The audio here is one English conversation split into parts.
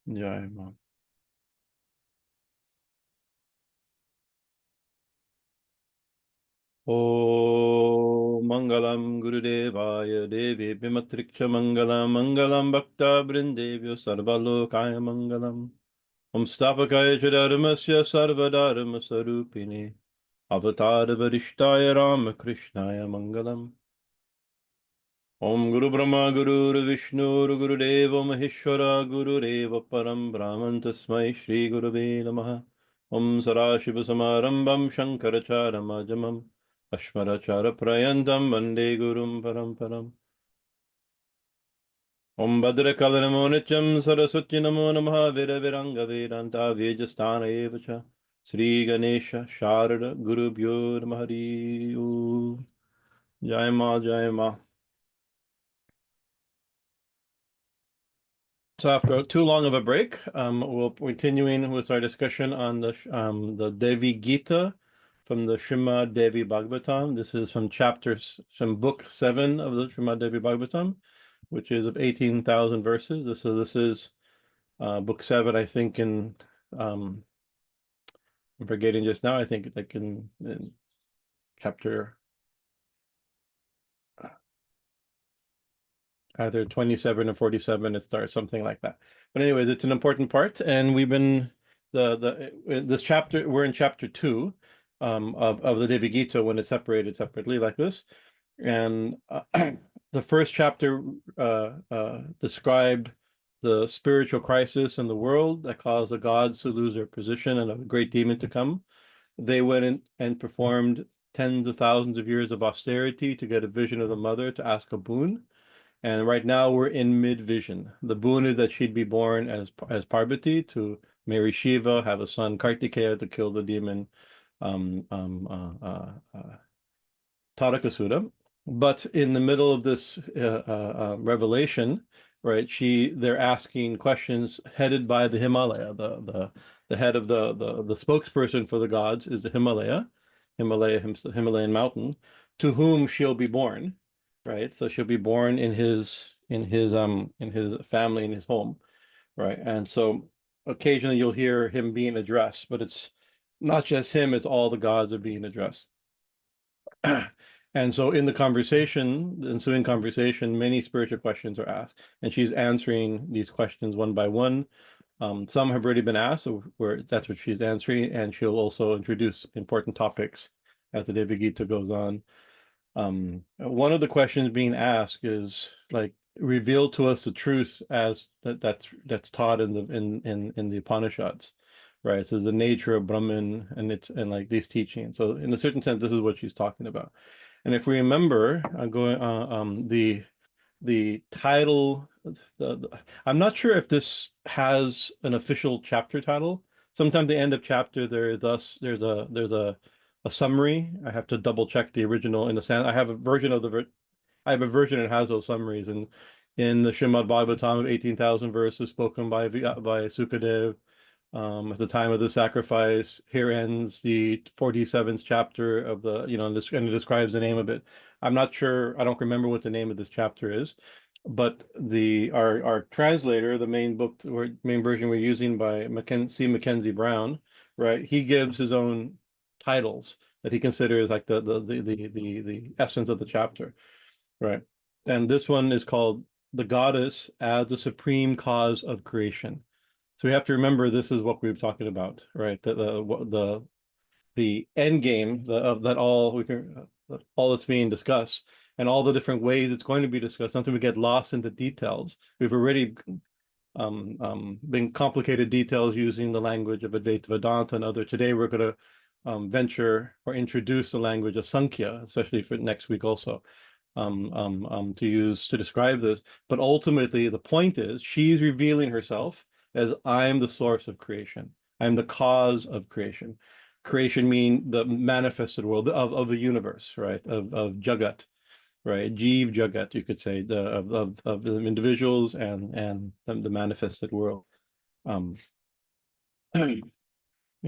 Jai Ma. O Mangalam Gurudevaya Devi Bimatriksha Mangalam Mangalam Bhakta Brindevyo Sarvalokaya Mangalam Om Stapakaya Dharmasya Sarvadharma Sarupini Avatar Varishtaya Ramakrishnaya Mangalam Om Guru Brahma Guru Vishnu Guru Deva Maheshwara Guru Deva Param Brahman Tasmai Shri Gurave Namaha Om Sarashiva Samarambam Shankarachara Majamam Ashmarachara Prayantam Vande Gurum Paramparam Om Bhadrakala Namo Nityam Saraswati Namo Namaha Vira Viranga Vedanta Vyajastana Evacha Sri Ganesha Sharada Guru Bhyo Namaha Hari Om. Jai Ma Jai Ma. So after too long of a break, we'll continuing with our discussion on the Devi Gita from the Srimad Devi Bhagavatam. This is from book 7 of the Srimad Devi Bhagavatam, which is of 18,000 verses. So this is book 7, I think, in I'm forgetting just now. I think like in chapter either 27 or 47 it starts, something like that. But anyways, it's an important part, and we've been this chapter, we're in chapter 2 of the Devi Gita when it's separated separately like this. And the first chapter described the spiritual crisis in the world that caused the gods to lose their position and a great demon to come. They went in and performed tens of thousands of years of austerity to get a vision of the mother to ask a boon. And right now we're in mid-vision. The boon is that she'd be born as Parvati to marry Shiva, have a son Kartikeya to kill the demon Tarakasura. But in the middle of this revelation, right, they're asking questions headed by the Himalaya. The head of the spokesperson for the gods is the Himalayan mountain, to whom she'll be born. Right, so she'll be born in his family, in his home, right? And so occasionally you'll hear him being addressed, but it's not just him, it's all the gods are being addressed. And so in the ensuing conversation, many spiritual questions are asked, and she's answering these questions one by one. Some have already been asked, so that's what she's answering, and she'll also introduce important topics as the Devi Gita goes on. One of the questions being asked is like, reveal to us the truth as that's taught in the Upanishads, right? So the nature of Brahman and like these teachings. So in a certain sense, this is what she's talking about. And if we remember, the title, I'm not sure if this has an official chapter title. Sometimes the end of chapter there's a summary. I have to double check the original in the sense I have a version that has those summaries, and in the Srimad Bhagavatam of 18,000 verses spoken by Sukadev at the time of the sacrifice. Here ends the 47th chapter of the, and it describes the name of it. I'm not sure, I don't remember what the name of this chapter is, but our translator, the main version we're using by C. Mackenzie Brown, right? He gives his own titles that he considers like the essence of the chapter, right? And this one is called "The Goddess as the Supreme Cause of Creation." So we have to remember this is what we were talking about, right? The end game that all that's being discussed and all the different ways it's going to be discussed. Sometimes we get lost in the details. We've already been complicated details using the language of Advaita Vedanta and other. Today we're going to venture or introduce the language of Sankhya, especially for next week also, to use to describe this. But ultimately, the point is she's revealing herself as I'm the source of creation. I'm the cause of creation. Creation meaning the manifested world of the universe, right? Of Jagat, right? Jeev Jagat, you could say, of the individuals and the manifested world. Yeah,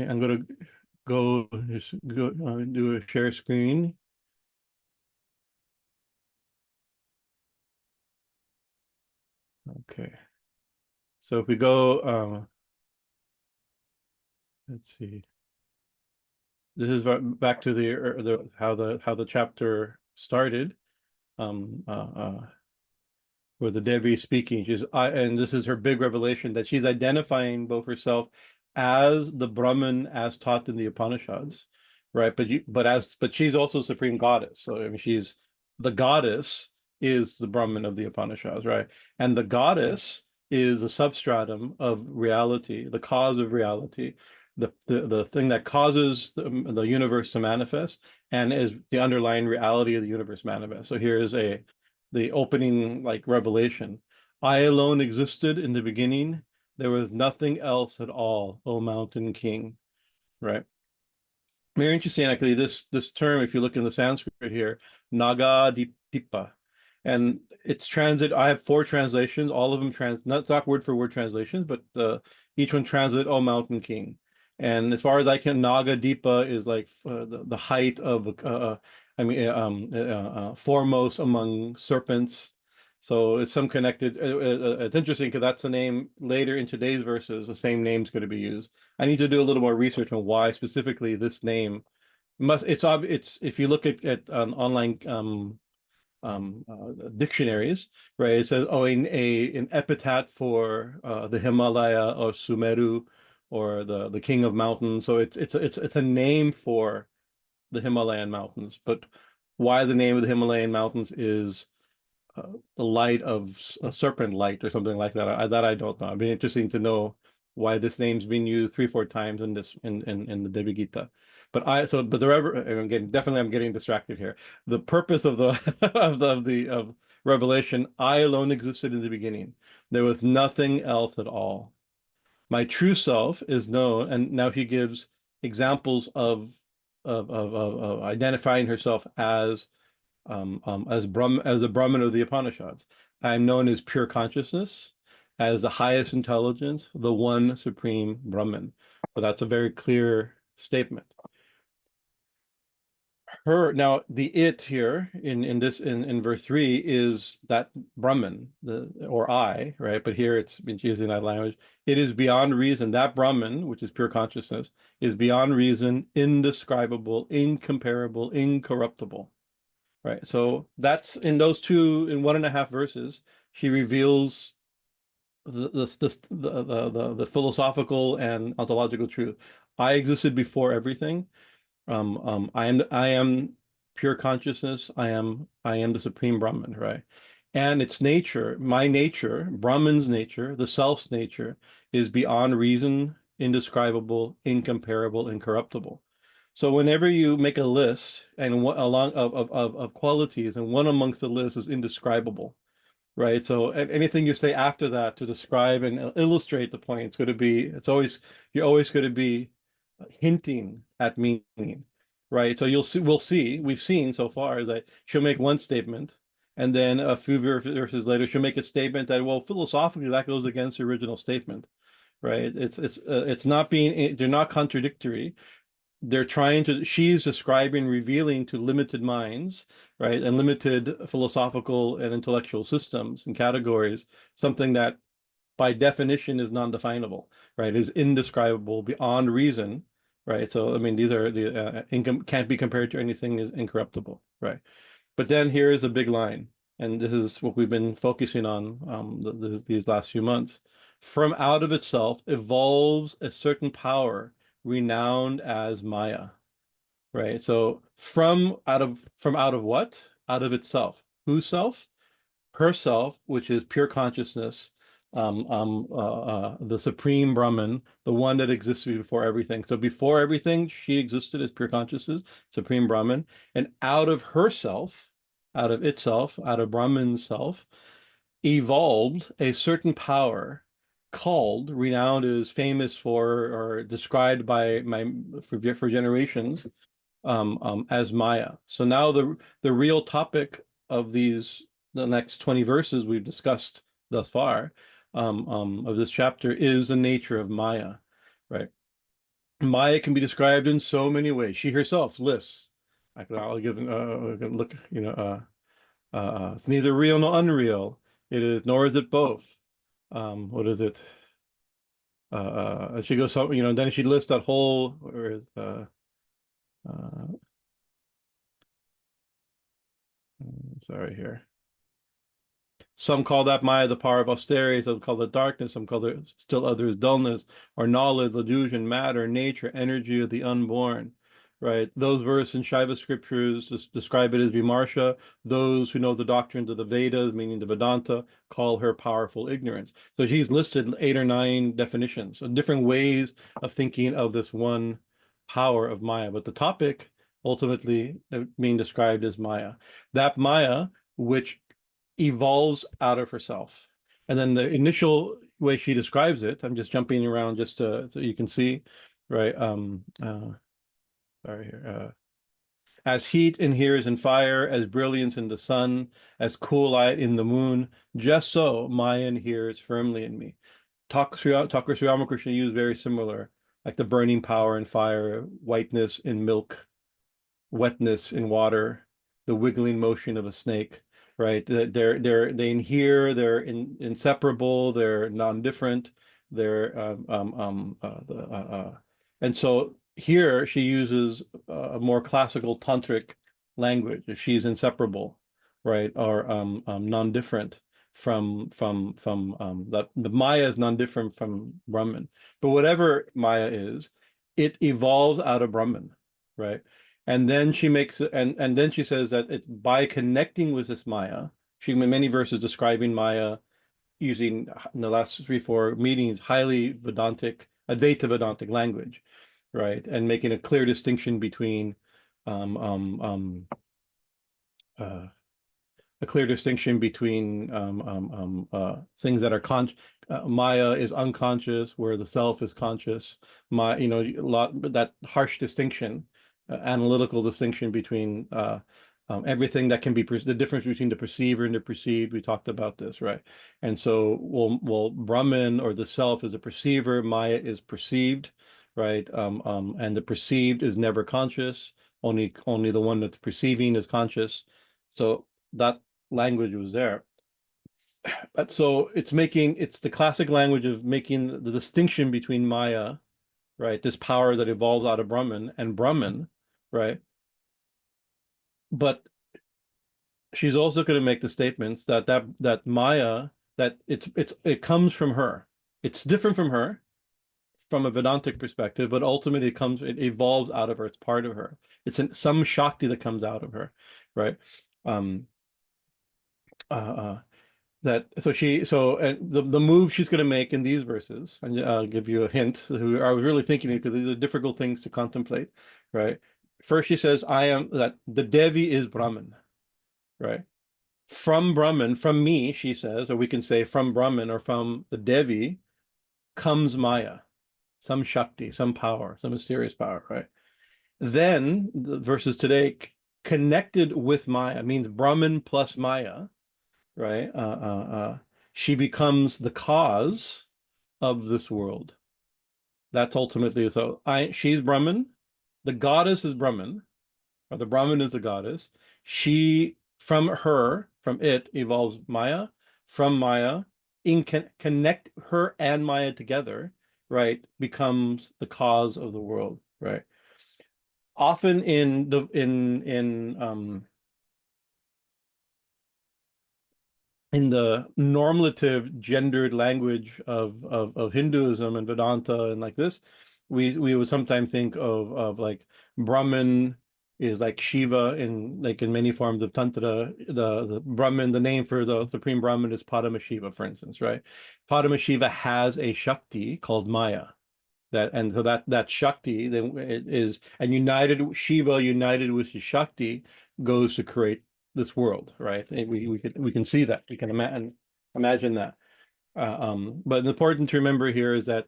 I'm going to go do a share screen. Okay. So if we go, let's see. This is back to the how the chapter started. Um, uh, uh, where the Devi is speaking. And this is her big revelation that she's identifying both herself as the Brahman as taught in the Upanishads, right? But she's also supreme goddess. So I mean, she's the goddess is the Brahman of the Upanishads, right? And the goddess is a substratum of reality, the cause of reality, the thing that causes the universe to manifest, and is the underlying reality of the universe manifest. So here is the opening like revelation. I alone existed in the beginning. There was nothing else at all, O mountain king. Right. Very interesting, actually, this term, if you look in the Sanskrit here, nagādhipa. And it's transit. I have 4 translations, all of them not word for word translations, but each one translate, O mountain king. And as far as I can, nagādhipa is like the height of foremost among serpents. So it's some connected. It's interesting because that's the name later in today's verses. The same name's going to be used. I need to do a little more research on why specifically this name must. It's if you look at online dictionaries, right? It says, oh, an epithet for the Himalaya or Sumeru or the king of mountains. So it's a name for the Himalayan mountains. But why the name of the Himalayan mountains is the light of a serpent light or something like that. That I don't know. It'd be interesting to know why this name's been used 3-4 times in this in the Devi Gita. But I'm getting distracted here. The purpose of the of Revelation, I alone existed in the beginning. There was nothing else at all. My true self is known, and now he gives examples of identifying herself as the Brahman of the Upanishads. I am known as pure consciousness, as the highest intelligence, the one supreme Brahman. So that's a very clear statement. Now the it here in verse 3 is that Brahman, or I, right? But here it's been using that language. It is beyond reason. That Brahman, which is pure consciousness, is beyond reason, indescribable, incomparable, incorruptible. Right. So that's in those in 1.5 verses, she reveals the philosophical and ontological truth. I existed before everything. I am pure consciousness. I am the supreme Brahman, right? And its nature, my nature, Brahman's nature, the self's nature, is beyond reason, indescribable, incomparable, incorruptible. So whenever you make a list and along of qualities, and one amongst the list is indescribable, right? So anything you say after that to describe and illustrate the point, you're always going to be hinting at meaning, right? So we've seen so far that she'll make one statement, and then a few verses later she'll make a statement that, well, philosophically that goes against the original statement, right? It's not they're not contradictory. She's describing, revealing to limited minds, right, and limited philosophical and intellectual systems and categories, something that by definition is non-definable, right, is indescribable beyond reason, right? So, I mean, these are can't be compared to anything is incorruptible, right? But then here is a big line, and this is what we've been focusing on these last few months. From out of itself evolves a certain power renowned as Maya, right? So from out of what? Out of itself. Whose self? Herself, which is pure consciousness, the supreme Brahman, the one that existed before everything. So before everything, she existed as pure consciousness, supreme Brahman, and out of herself, out of itself, out of Brahman's self, evolved a certain power called, renowned, is famous for, or described by for generations, as Maya. So now the real topic of the next 20 verses we've discussed thus far, of this chapter, is the nature of Maya, right? Maya can be described in so many ways. She herself lists. I'll give look, it's neither real nor unreal. Nor is it both. what is it? She goes, so, then she lists that whole, where is, sorry here. Some call that Maya the power of austerity, some call it darkness, some call it still others dullness, or knowledge, illusion, matter, nature, energy of the unborn, right? Those verses in Shaiva scriptures just describe it as Vimarsha. Those who know the doctrines of the Vedas, meaning the Vedanta, call her powerful ignorance. So she's listed 8 or 9 definitions of different ways of thinking of this one power of Maya. But the topic ultimately being described as Maya. That Maya, which evolves out of herself. And then the initial way she describes it, I'm just jumping around just so you can see, right? Sorry here. As heat in here is in fire, as brilliance in the sun, as cool light in the moon, just so Maya in here is firmly in me. Sri Ramakrishna used very similar, like the burning power in fire, whiteness in milk, wetness in water, the wiggling motion of a snake, right? They inhere, they're inseparable, they're non-different, and so here she uses a more classical tantric language. She's inseparable, right, or non-different from that. The Maya is non-different from Brahman, but whatever Maya is, it evolves out of Brahman, right? And then she makes and then she says that it's by connecting with this Maya. She many verses describing Maya using in the last 3-4 meetings highly Vedantic, Advaita Vedantic language, right, and making a clear distinction between things that are Maya is unconscious, where the self is conscious. That harsh distinction, analytical distinction between everything that can be the difference between the perceiver and the perceived. We talked about this, right? And so, well, Brahman or the self is a perceiver, Maya is perceived, right? And the perceived is never conscious. Only the one that's perceiving is conscious. So that language was there. But so it's the classic language of making the distinction between Maya, right? This power that evolves out of Brahman and Brahman, right? But she's also going to make the statements that Maya, that it comes from her. It's different from her from a Vedantic perspective, but ultimately it evolves out of her. It's part of her. It's some Shakti that comes out of her, right? And the move she's going to make in these verses, and I'll give you a hint. I was really thinking it because these are difficult things to contemplate, right? First, she says, that the Devi is Brahman, right? From Brahman, from me, she says, or we can say from Brahman or from the Devi comes Maya, some Shakti, some power, some mysterious power, right? Then the verses today, connected with Maya, means Brahman plus Maya, right? She becomes the cause of this world. That's ultimately, so she's Brahman, the goddess is Brahman, or the Brahman is the goddess. From it evolves Maya. From Maya, connect her and Maya together, right, becomes the cause of the world, right? Often in the normative gendered language of Hinduism and Vedanta and like this, we would sometimes think of like Brahman is like Shiva in many forms of Tantra. The Brahman, the name for the Supreme Brahman is Paramashiva, for instance, right? Paramashiva has a Shakti called Maya. That Shakti then is, and Shiva united with his Shakti goes to create this world, right? We can see that, we can imagine that. But the important to remember here is that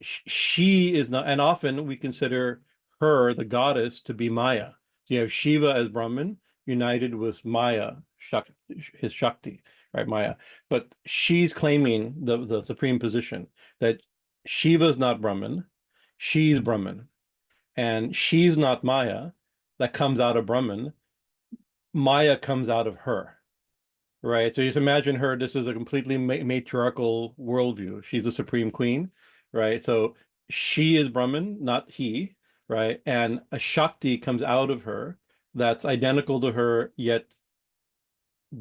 she is not, and often we consider her, the goddess, to be Maya. So you have Shiva as Brahman united with Maya, his Shakti, right? Maya. But she's claiming the supreme position that Shiva is not Brahman, she's Brahman, and she's not Maya. That comes out of Brahman. Maya comes out of her, right? So just imagine her, this is a completely matriarchal worldview. She's the supreme queen, right? So she is Brahman, not he, right? And a Shakti comes out of her that's identical to her, yet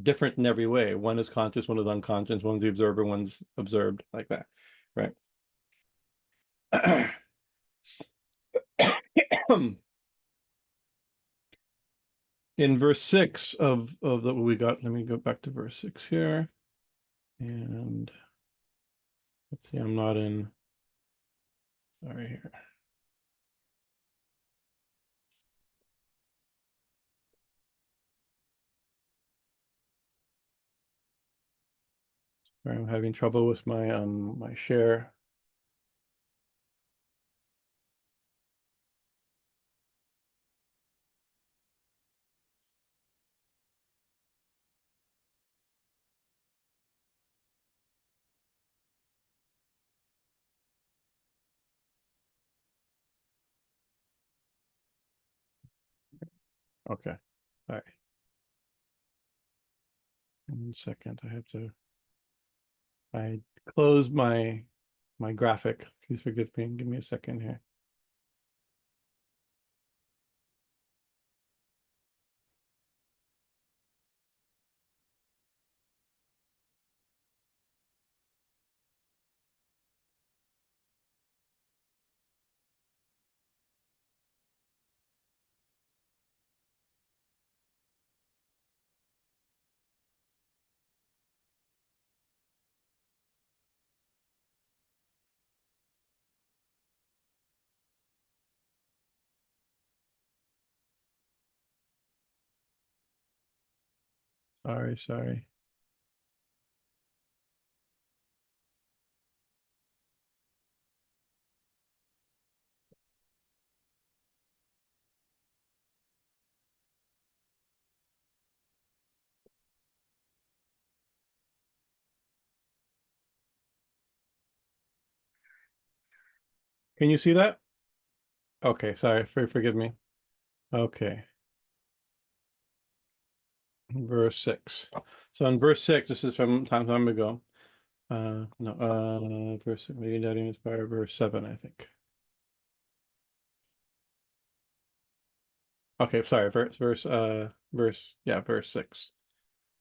different in every way. One is conscious, one is unconscious, one's the observer, one's observed, like that, right? In verse 6 of the we got, let me go back to verse 6 here. And let's see, I'm not in, sorry here. Sorry, I'm having trouble with my share. Okay. All right. 1 second. I closed my graphic. Please forgive me. Give me a second here. Sorry. Can you see that? Okay, sorry. Forgive me. Okay. Verse 6. So in verse 6, this is from time ago. No, verse maybe not even inspired, verse 7, I think. Okay, sorry, verse 6.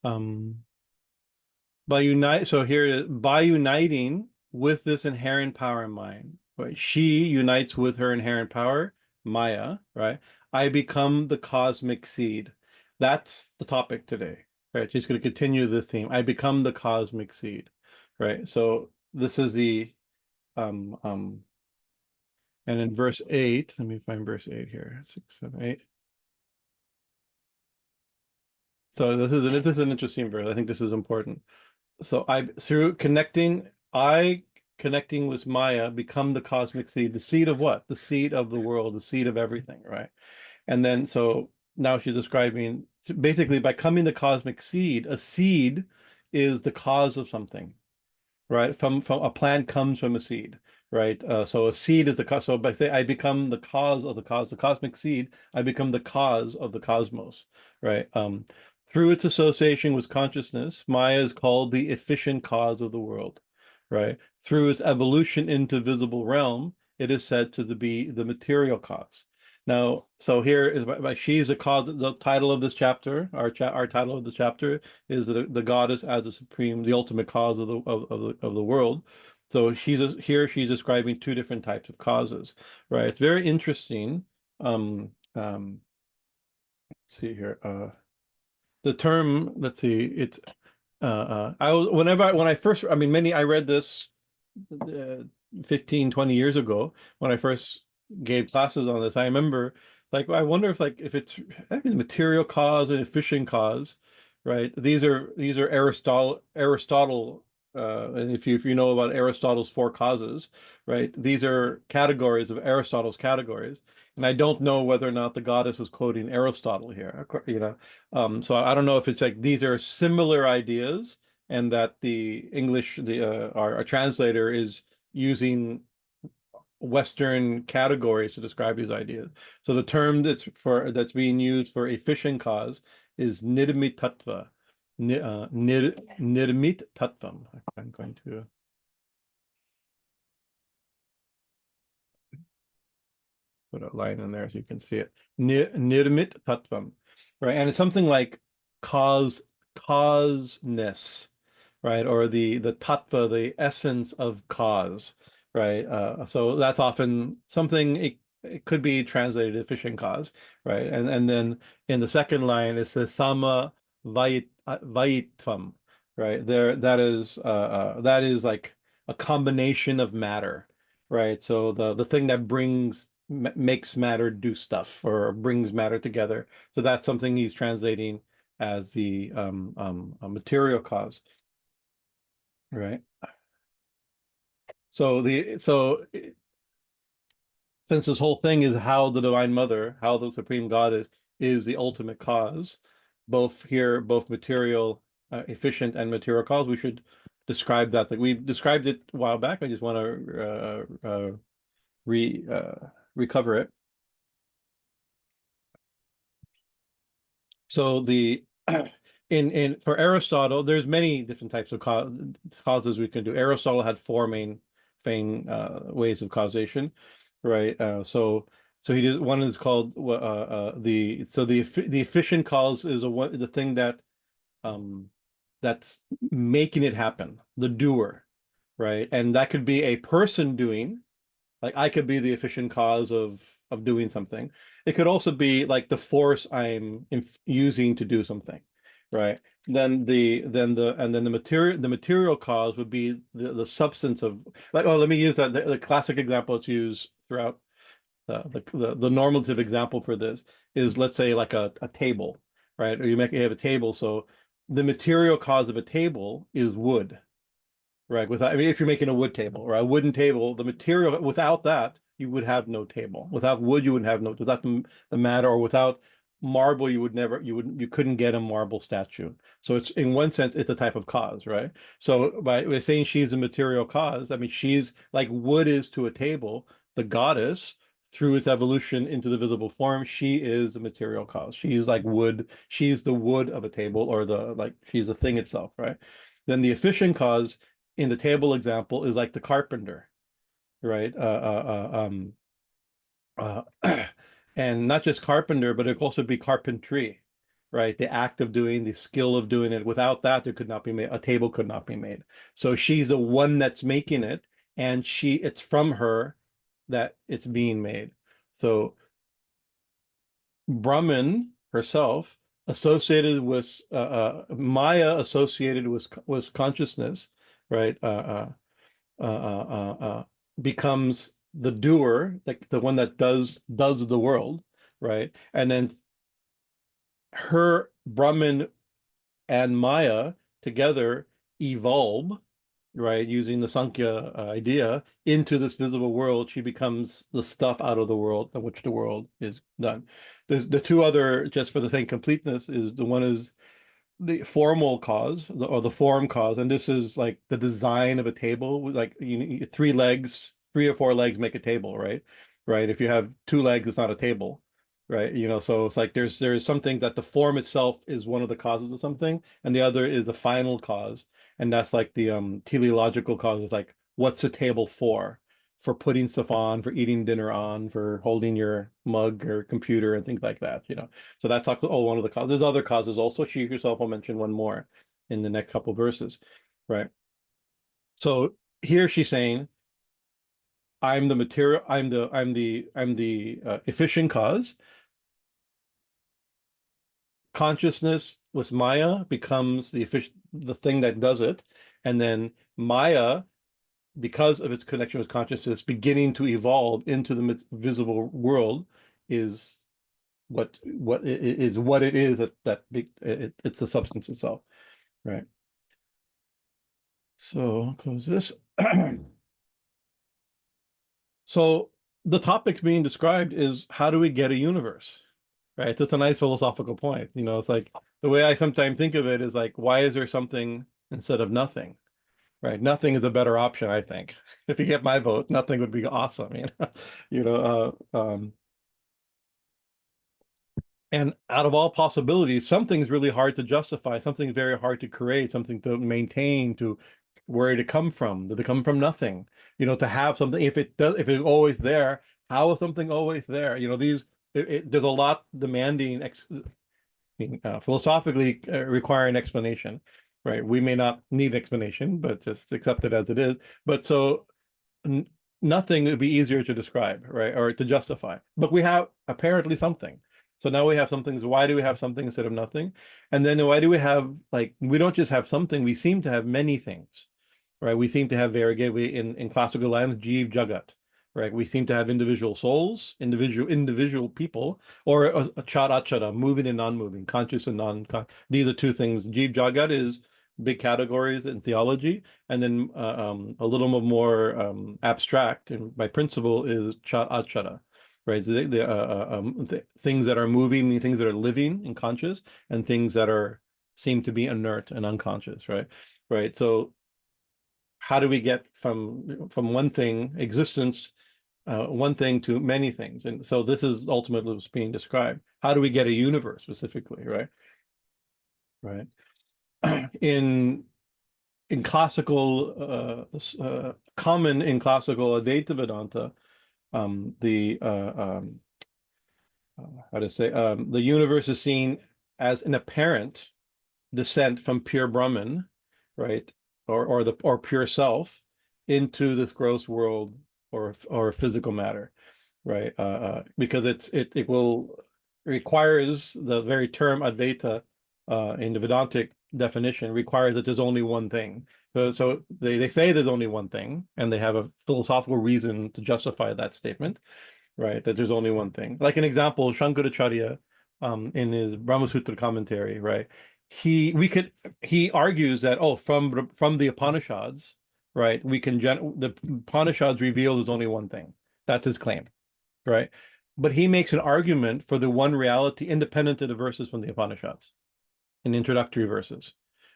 Um by uniting with this inherent power in mind, right? She unites with her inherent power, Maya, right? I become the cosmic seed. That's the topic today, right? She's going to continue the theme. I become the cosmic seed, right? So this is the and in verse 8, let me find verse 8 here. 6, 7, 8. So this is an interesting verse. I think this is important. So I connecting with Maya, become the cosmic seed. The seed of what? The seed of the world, the seed of everything, right? And then so now she's describing, so basically, by becoming the cosmic seed, a seed is the cause of something, right? From a plant comes from a seed, right? So a seed is the cause. So by say I become the cause of the cosmic seed, I become the cause of the cosmos, right? Through its association with consciousness, Maya is called the efficient cause of the world, right? Through its evolution into visible realm, it is said to be the material cause. Now, so here is she's a cause. The title of this chapter, our title of this chapter is the goddess as the supreme, the ultimate cause of the world. So she's describing two different types of causes, right? It's very interesting. Let's see here. The term, let's see, it's when I first, I mean, I read this 15, 20 years ago when I first gave classes on this. I remember, like, I wonder if it's, I mean, material cause and efficient cause, right? These are Aristotle, and if you know about Aristotle's four causes, right? These are categories of Aristotle's categories. And I don't know whether or not the goddess was quoting Aristotle here, so I don't know if it's like these are similar ideas, and that the English, our translator is using Western categories to describe these ideas. So the term that's being used for efficient cause is nidami tattva, nirmit tattvam. I'm going to put a line in there so you can see it. Nirmit tattvam, right? And it's something like causeness, right? Or the tattva, the essence of cause, right? So that's often something. It could be translated efficient cause, right? And then in the second line it says sama vayitvam, right? There that is like a combination of matter, right? So the thing that makes matter do stuff or brings matter together. So that's something he's translating as the a material cause, right? So since this whole thing is how the Divine Mother, how the Supreme God is the ultimate cause, both material, efficient, and material cause, we should describe that. Like we described it a while back. I just want to recover it. So the in for Aristotle, there's many different types of causes we can do. Aristotle had four main ways of causation, right? So he did one is called the efficient cause is the thing that that's making it happen, the doer, right? And that could be a person doing. Like I could be the efficient cause of doing something. It could also be like the force I'm using to do something, right? Then the material cause would be the substance of, like, oh, let me use that the classic example that's used throughout the normative example for this is, let's say, like a table, right? Or you have a table, so the material cause of a table is wood. Right. I mean, if you're making a wood table or a wooden table, the material, without that, you would have no table. Without wood, you wouldn't have no, without the matter, or without marble, you couldn't get a marble statue. So it's, in one sense, it's a type of cause, right? So by saying she's a material cause, I mean, she's like wood is to a table, the goddess, through its evolution into the visible form, she is the material cause. She's like wood. She's the wood of a table, or she's the thing itself, right? Then the efficient cause in the table example is like the carpenter, right? And not just carpenter, but it could also be carpentry, right? The act of doing, the skill of doing it. Without that, there could not be made. A table could not be made. So she's the one that's making it, and it's from her that it's being made. So Brahman herself, associated with Maya, associated with consciousness, right? Becomes the doer, like the one that does the world, right? And then her Brahman and Maya together evolve, right, using the Sankhya idea into this visible world. She becomes the stuff out of the world of which the world is done. There's the two other, just for the same completeness, is the one is the formal cause, or the form cause, and this is like the design of a table. Like three or four legs make a table, right? Right. If you have two legs, it's not a table, right? So it's like there's something that the form itself is one of the causes of something, and the other is a final cause, and that's like the teleological cause. Is like, what's the table for? For putting stuff on, for eating dinner on, for holding your mug or computer and things like that. So that's one of the causes. There's other causes also. She herself will mention one more in the next couple verses, right? So here she's saying, I'm the material, I'm the efficient cause. Consciousness with Maya becomes the thing that does it, and then Maya, because of its connection with consciousness, beginning to evolve into the visible world, is what it is, it's the substance itself, right? So I'll close this. So the topic being described is, how do we get a universe, right? That's a nice philosophical point. It's like, the way I sometimes think of it is like, why is there something instead of nothing, right? Nothing is a better option, I think. If you get my vote, nothing would be awesome. you know. And out of all possibilities, something's really hard to justify, something's very hard to create, something to maintain, to where did it come from? Did it come from nothing? To have something, if it's always there, how is something always there? There's a lot demanding, philosophically requiring explanation, right? We may not need explanation, but just accept it as it is. But so nothing would be easier to describe, right? Or to justify. But we have apparently something. So now we have something. So why do we have something instead of nothing? And then why do we have, we don't just have something, we seem to have many things, right? We seem to have in classical language, Jeev Jagat, right? We seem to have individual souls, individual people, or a chara, moving and non-moving, conscious and non-conscious. These are two things. Jeev Jagat is big categories in theology, and then a little more abstract and by principle is chara, right? So the things that are moving, meaning things that are living and conscious, and things that seem to be inert and unconscious, right? Right. So how do we get from one thing, existence, one thing to many things? And so this is ultimately what's being described. How do we get a universe specifically, right? Right. In classical, common in classical Advaita Vedanta, the universe is seen as an apparent descent from pure Brahman, right, or pure self into this gross world or physical matter, right? Because it will requires the very term Advaita in the Vedantic definition requires that there's only one thing. So they say there's only one thing, and they have a philosophical reason to justify that statement, right? That there's only one thing. Like an example, Shankaracharya, in his Brahma Sutra commentary, right? He argues that from the Upanishads, right? The Upanishads reveal there's only one thing. That's his claim, right? But he makes an argument for the one reality independent of the verses from the Upanishads, in introductory verses,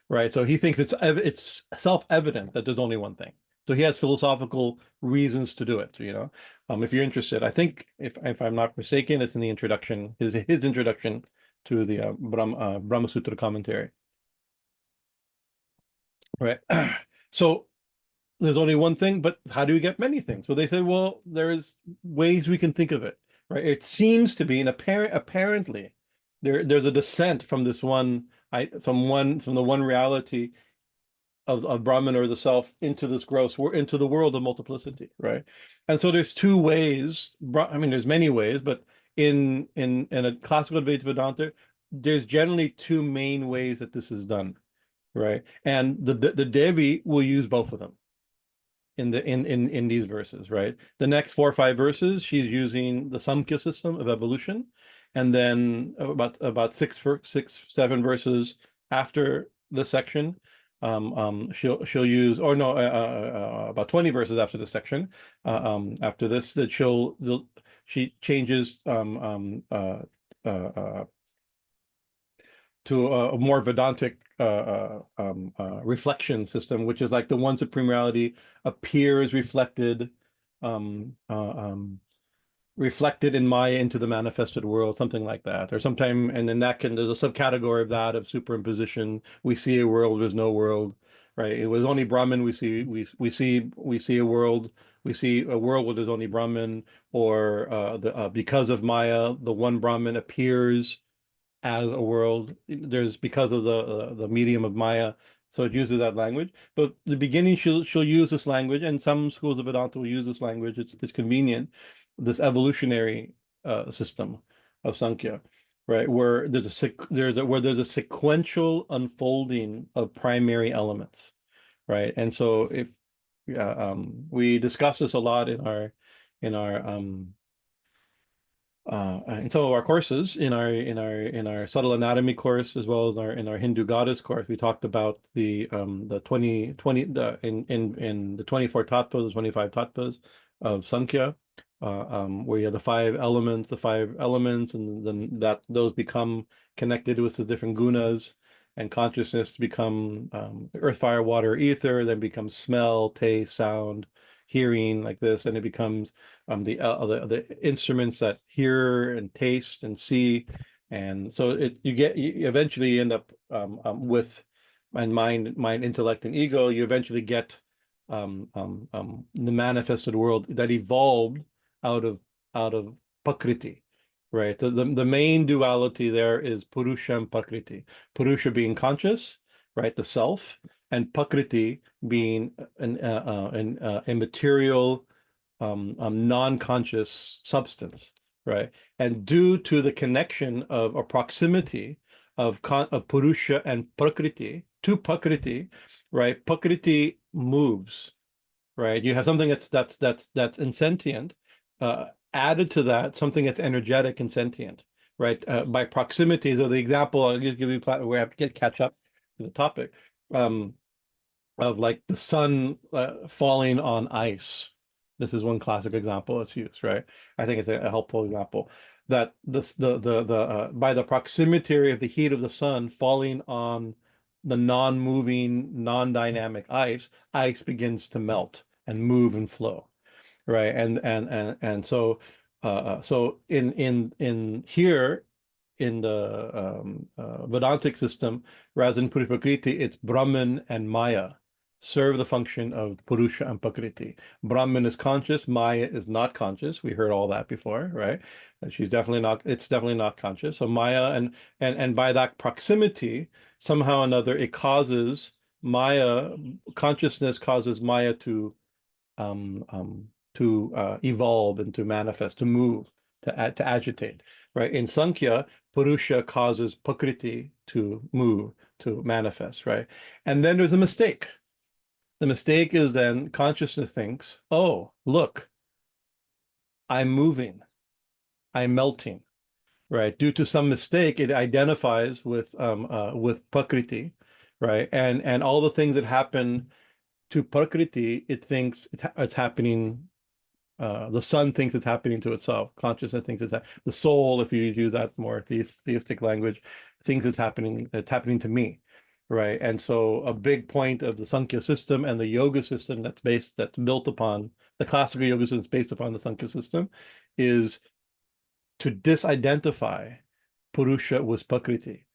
right? So he thinks it's self-evident that there's only one thing. So he has philosophical reasons to do it, if you're interested. I think if I'm not mistaken, it's in the introduction, his introduction to the Brahma Sutra commentary, right? So there's only one thing, but how do we get many things? Well, they say, well, there's ways we can think of it, right? It seems to be, and apparently there's a descent from this one, from the one reality of Brahman or the self into this into the world of multiplicity, right? And so there's two ways. There's many ways, but in a classical Advaita Vedanta, there's generally two main ways that this is done, right? And the Devi will use both of them in these verses, right? The next 4 or 5 verses, she's using the Samkhya system of evolution, and then about 6, 7 verses after this section, she'll use, or no, about 20 verses after this section, after this, that she changes to a more Vedantic reflection system, which is like the one supreme reality appears reflected in Maya into the manifested world, something like that, or sometime, and then there's a subcategory of that of superimposition. We see a world, there's no world, right? It was only Brahman. We see a world. We see a world where there's only Brahman, or because of Maya, the one Brahman appears as a world. There's because of the medium of Maya, so it uses that language. But the beginning, she'll use this language, and some schools of Vedanta will use this language. It's convenient. This evolutionary system of Sankhya, right, where there's a sequential unfolding of primary elements, right? And so if we discuss this a lot in some of our courses, in our subtle anatomy course, as well as in our Hindu goddess course, we talked about the 24 tattvas, the 25 tattvas of Sankhya, where you have the five elements, and then those become connected with the different gunas, and consciousness become earth, fire, water, ether, then becomes smell, taste, sound, hearing, like this, and it becomes the instruments that hear and taste and see, And so you eventually end up with mind, intellect, and ego. You eventually get the manifested world that evolved out of prakriti, right? The main duality there is purusha and prakriti. Purusha being conscious, right, the self, and prakriti being an immaterial, non-conscious substance, right? And due to the connection of or proximity of purusha and prakriti to prakriti, right? Prakriti moves, right? You have something that's insentient, added to that something that's energetic and sentient, right? By proximity. So the example I'll give you where I have to catch up to the topic, of like the sun falling on ice. This is one classic example that's used, right? I think it's a helpful example that by the proximity of the heat of the sun falling on the non-moving, non-dynamic ice begins to melt and move and flow, right? And so so in here in the Vedantic system, rather than Purusha Prakriti, it's Brahman and Maya serve the function of Purusha and Prakriti. Brahman is conscious, Maya is not conscious. We heard all that before, right? And it's definitely not conscious. So Maya and by that proximity, somehow or another, it causes Maya, consciousness causes Maya to evolve and to manifest, to move, to agitate, right? In Sankhya, Purusha causes Prakriti to move, to manifest, right? And then there's a mistake. The mistake is then consciousness thinks, oh, look, I'm moving, I'm melting, right? Due to some mistake, it identifies with Prakriti, right? And all the things that happen to Prakriti, it thinks it's happening. The sun thinks it's happening to itself. Consciousness thinks the soul, if you use that more theistic language, thinks it's happening to me, right? And so a big point of the Sankhya system and the yoga system that's built upon the classical yoga system that's based upon the Sankhya system is to disidentify Purusha with Prakriti,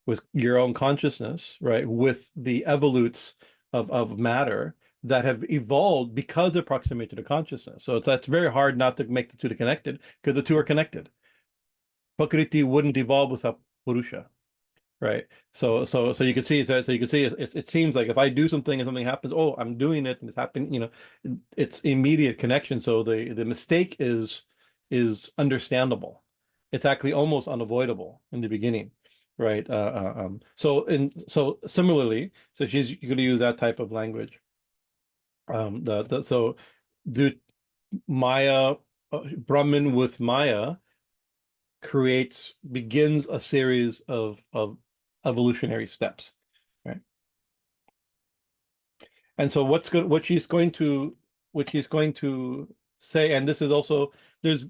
with your own consciousness, right? With the evolutes of matter that have evolved because of proximity to consciousness. So that's very hard not to make the two connected, because the two are connected. Prakriti wouldn't evolve without Purusha, right? So you can see that. So you can see it seems like if I do something and something happens, oh, I'm doing it and it's happening. It's immediate connection. So the mistake is understandable. It's actually almost unavoidable in the beginning, right? So similarly, so you're going to use that type of language. So do Maya, Brahman with Maya begins a series of evolutionary steps, right? And so what she's going to say, and this is also there's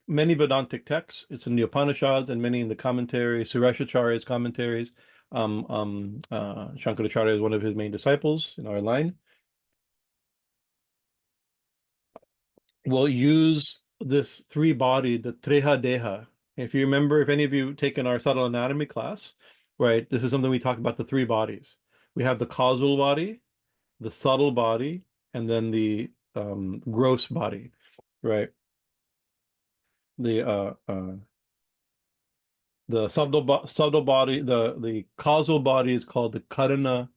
many Vedantic texts. It's in the Upanishads and many in the commentaries, Sureshacharya's commentaries. Shankaracharya is one of his main disciples in our line. We'll use this three-body, the Treha Deha. If you remember, if any of you taken our subtle anatomy class, right, this is something we talk about, the three bodies. We have the causal body, the subtle body, and then the gross body, right? The subtle body, the causal body is called the Karana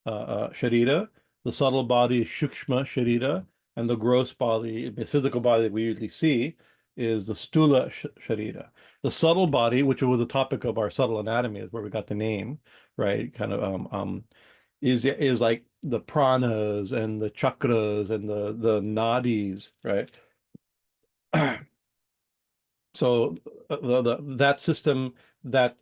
Sharira. The subtle body is Shukshma Sharira, and the gross body, the physical body that we usually see, is the Stula Sharira. The subtle body, which was the topic of our subtle anatomy, is where we got the name, right? Kind of is like the pranas and the chakras and the nadis, right? So that system that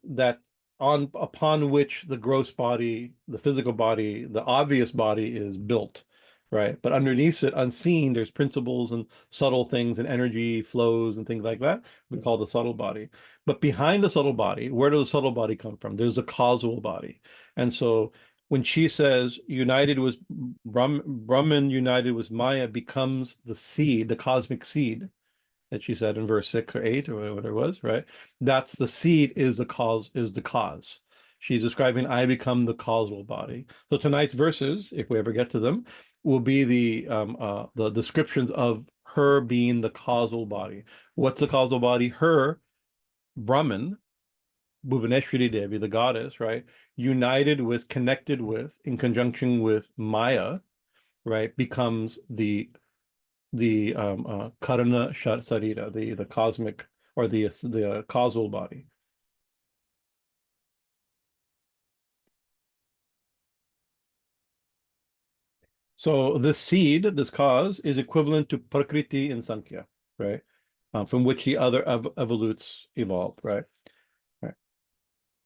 upon which the gross body, the physical body, the obvious body is built, right? But underneath it, unseen, there's principles and subtle things and energy flows and things like that we call the subtle body. But behind the subtle body, where does the subtle body come from? There's a causal body. And so when she says united with Brahman united with Maya becomes the seed, the cosmic seed, that she said in verse 6 or 8 or whatever it was, right? That's the seed is the cause, is the cause. She's describing, I become the causal body. So tonight's verses, if we ever get to them, will be the descriptions of her being the causal body. What's the causal body? Her, Brahman, Bhuvaneshwari Devi, the goddess, right? United with, connected with, in conjunction with Maya, right? Becomes the Karana Sarita, the cosmic or the causal body. So this seed, this cause, is equivalent to Prakriti in Sankhya, right? From which the other evolutes evolved, right? Right.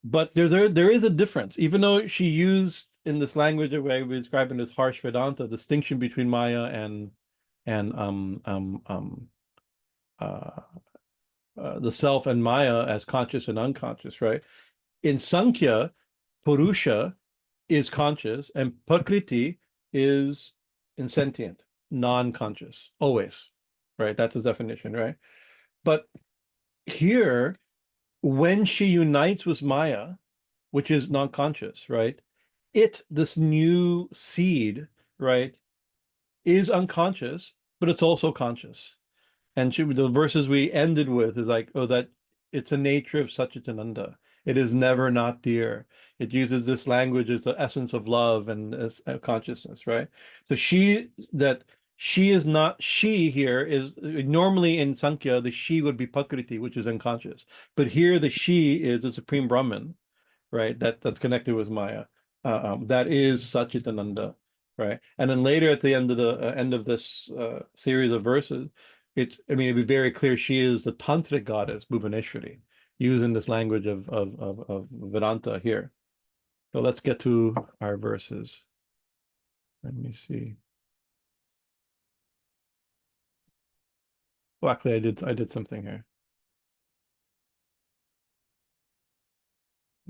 But there is a difference, even though she used in this language of way we describe in this harsh Vedanta distinction between Maya and the self and Maya as conscious and unconscious, right? In Sankhya, Purusha is conscious and Prakriti is insentient, non-conscious, always, right? That's his definition, right? But here, when she unites with Maya, which is non-conscious, right? This new seed, right, is unconscious, but it's also conscious. And the verses we ended with is like, oh, that it's a nature of Satchitananda. It is never not dear. It uses this language as the essence of love and as consciousness, right? So she is not, she here is normally in Sankhya, the she would be Prakriti, which is unconscious. But here the she is the Supreme Brahman, right? That's connected with Maya. That is Satchitananda, right? And then later at the end of the end of this series of verses, I mean, it'd be very clear she is the tantric goddess, Bhuvaneshwari, using this language of Vedanta here. So let's get to our verses. Let me see. Well, actually, I did something here.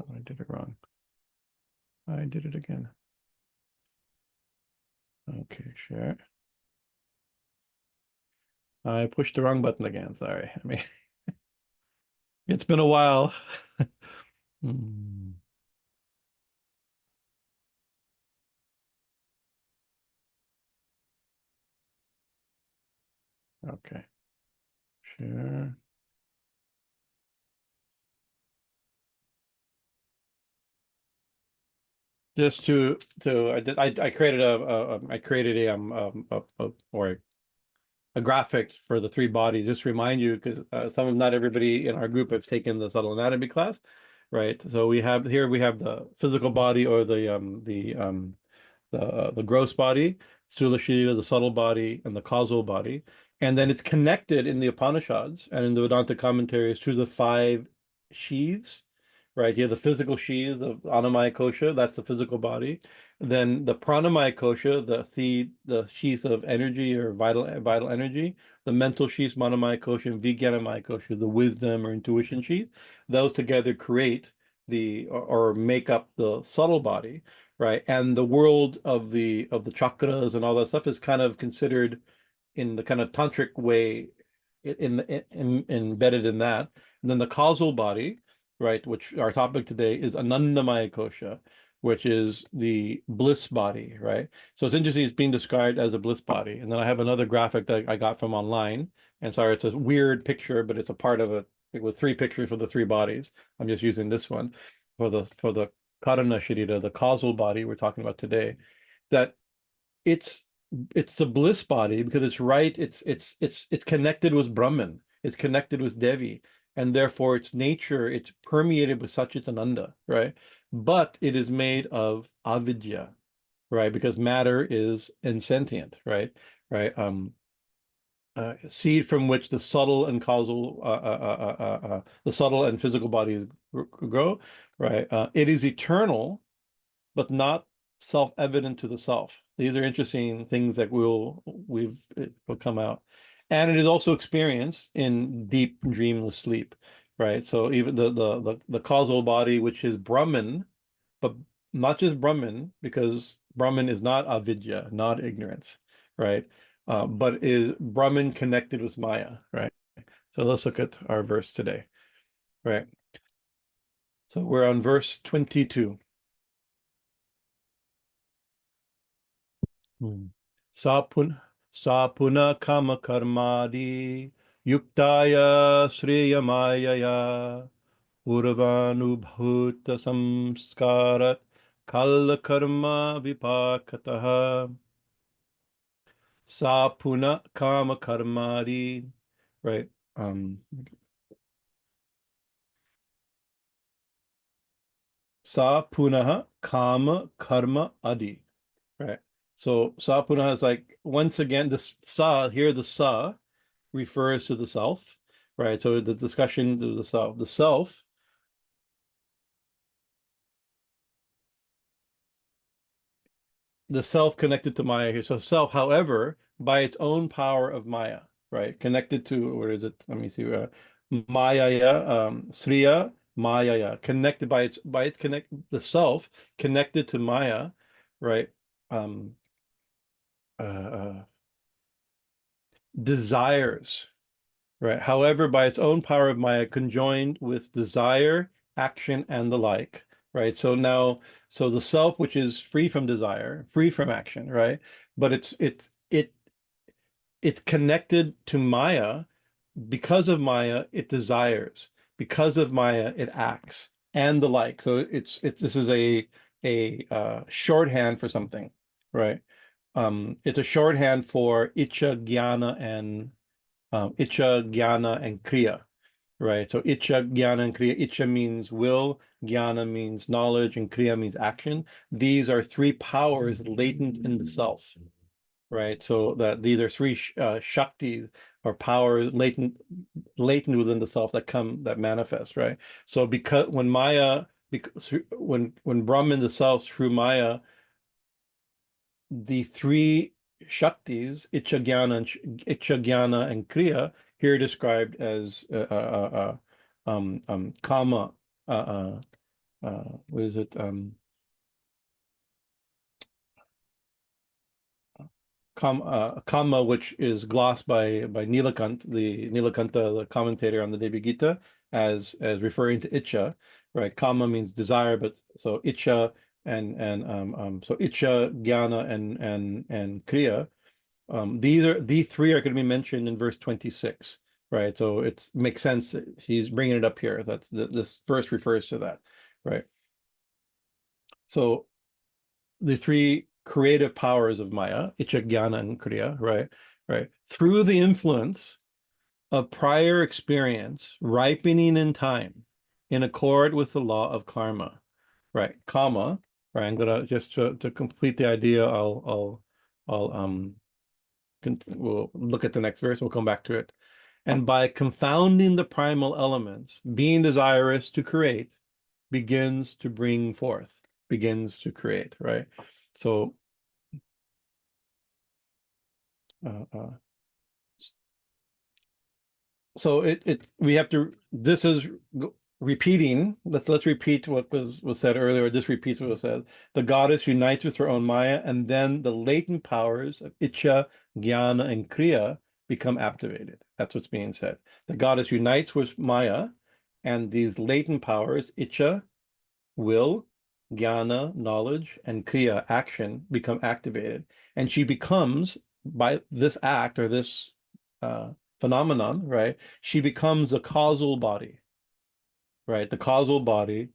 Oh, I did it wrong. I did it again. Okay, share. I pushed the wrong button again. Sorry. I mean, it's been a while. Okay. Share. Just I created a graphic for the three bodies. Just to remind you, because not everybody in our group have taken the subtle anatomy class, right? So we have the physical body or the gross body, Stula Sharira, the subtle body, and the causal body. And then it's connected in the Upanishads and in the Vedanta commentaries to the five sheaths, right? You have the physical sheaths of Annamaya Kosha, that's the physical body. Then the Pranamaya Kosha, the sheath of energy or vital energy, the mental sheath, Manomaya Kosha, and Vijnanamaya Kosha, the wisdom or intuition sheath. Those together create or make up the subtle body, right? And the world of the chakras and all that stuff is kind of considered in the kind of tantric way embedded in that. And then the causal body, right, which our topic today is Anandamaya Kosha, which is the bliss body, right? So it's interesting, it's being described as a bliss body. And then I have another graphic that I got from online. And sorry, it's a weird picture, but it's a part of it with three pictures for the three bodies. I'm just using this one for the Karana Sharira, the causal body we're talking about today, that it's the bliss body because it's right, it's connected with Brahman, it's connected with Devi, and therefore its nature, it's permeated with Satchitananda, right? But it is made of avidya, right? Because matter is insentient, right? Right. Seed from which the subtle and causal, the subtle and physical bodies grow, right? It is eternal, but not self-evident to the self. These are interesting things that will come out. And it is also experienced in deep dreamless sleep, right? So even the causal body, which is Brahman, but not just Brahman, because Brahman is not avidya, not ignorance, right? But is Brahman connected with Maya, right? So let's look at our verse today, right? So we're on verse 22. Sapuna kāma-karmādi-yuktayā srīyamāyayā pūrvānubhūta-saṃskārāt kāla-karma-vipākataḥ. Sapuna kāma-karmādi, right? Sa punaḥ kama karma adi, right? So sa punaḥ is like, once again, this sa here, the sa refers to the self, right? So the discussion of the self connected to Maya here. So self, however, by its own power of Maya, right? Connected to, where is it? Let me see. Mayaya, srīyamāyayā, connected by its the self connected to Maya, right? Desires, right? However, by its own power of Maya, conjoined with desire, action, and the like, right? So now, so the self, which is free from desire, free from action, right? But it's connected to Maya. Because of Maya, it desires. Because of Maya, it acts, and the like. So it's this is a shorthand for something, right? It's a shorthand for icha, jnana, and kriya, right? So icha, jnana, and kriya. Icha means will, jnana means knowledge, and kriya means action. These are three powers latent in the self, right? So that these are three shaktis or powers latent within the self that manifest, right? So because when Maya, when Brahman, the self, through Maya, the three shaktis, icha, jnana, and kriya, here described as kama, what is it? Kama, which is glossed by Nilakanta, the commentator on the Devi Gita, as referring to icha, right? Kama means desire, but so icha so icha, jnana, and kriya. These three are going to be mentioned in verse 26, right? So it makes sense that he's bringing it up here. That's this verse refers to that, right? So the three creative powers of Maya, icha, jnana, and kriya, right? Through the influence of prior experience, ripening in time, in accord with the law of karma, right? Karma, right? I'm gonna just to complete the idea. I'll we'll look at the next verse. We'll come back to it. And by confounding the primal elements, being desirous to create, begins to bring forth, begins to create, right? So so we have to, this is repeating. Let's repeat what was said earlier, or just repeat what was said. The goddess unites with her own Maya, and then the latent powers of icha, jnana, and kriya become activated. That's what's being said. The goddess unites with Maya, and these latent powers, icha, will, jnana, knowledge, and kriya, action, become activated. And she becomes, by this act or this phenomenon, right? She becomes a causal body, right? The causal body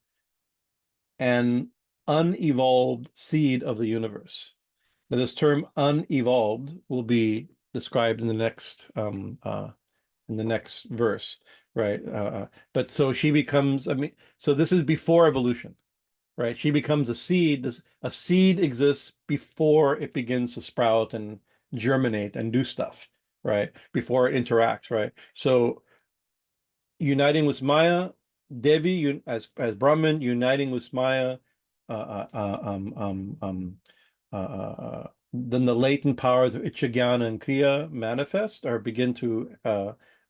and unevolved seed of the universe. Now, this term unevolved will be described in the next verse, right? But so she becomes, I mean, so this is before evolution, right? She becomes a seed. A seed exists before it begins to sprout and germinate and do stuff, right? Before it interacts, right? So uniting with Maya, Devi as Brahman, uniting with Maya, then the latent powers of icha, jnana, and kriya manifest or begin to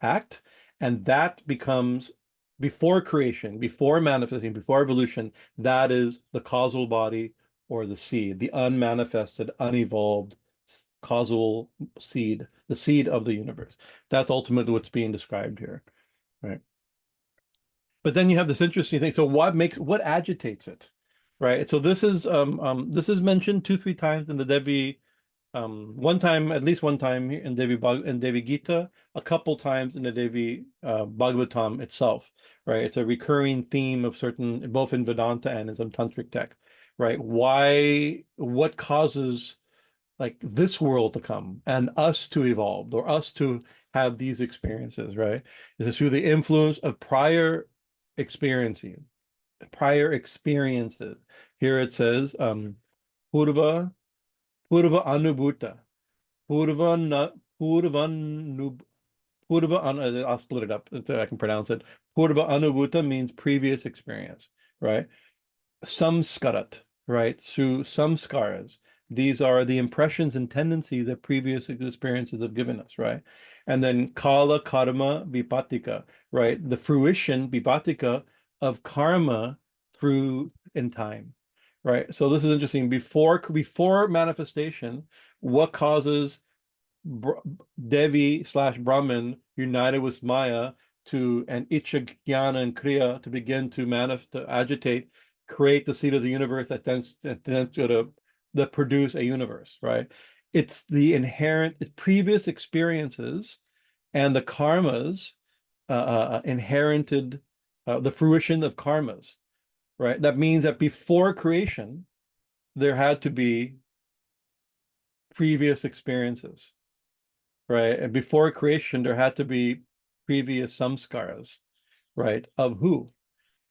act, and that becomes, before creation, before manifesting, before evolution, that is the causal body or the seed, the unmanifested, unevolved causal seed, the seed of the universe. That's ultimately what's being described here, right? But then you have this interesting thing. So what agitates it, right? So this is mentioned 2-3 times in the Devi, at least one time in Devi Gita, a couple times in the Devi Bhagavatam itself, right? It's a recurring theme of certain, both in Vedanta and in some tantric text, right? What causes like this world to come and us to evolve or us to have these experiences, right? Is it through the influence of prior experiences? Here it says, purva pūrvānubhūta, pūrvānubhūta, I'll split it up so I can pronounce it. Pūrvānubhūta means previous experience, right? Saṃskārāt, right? Through samskaras. These are the impressions and tendencies that previous experiences have given us, right? And then kāla-karma-vipākataḥ, right? The fruition, vipākataḥ, of karma through in time, right? So this is interesting. Before manifestation, what causes Devi/Brahman united with Maya and Icha, Jnana, and Kriya to begin to agitate, create the seed of the universe that produce a universe, right? It's the inherent previous experiences and the karmas inherited, the fruition of karmas, right? That means that before creation, there had to be previous experiences, right? And before creation, there had to be previous samskaras, right? Of who,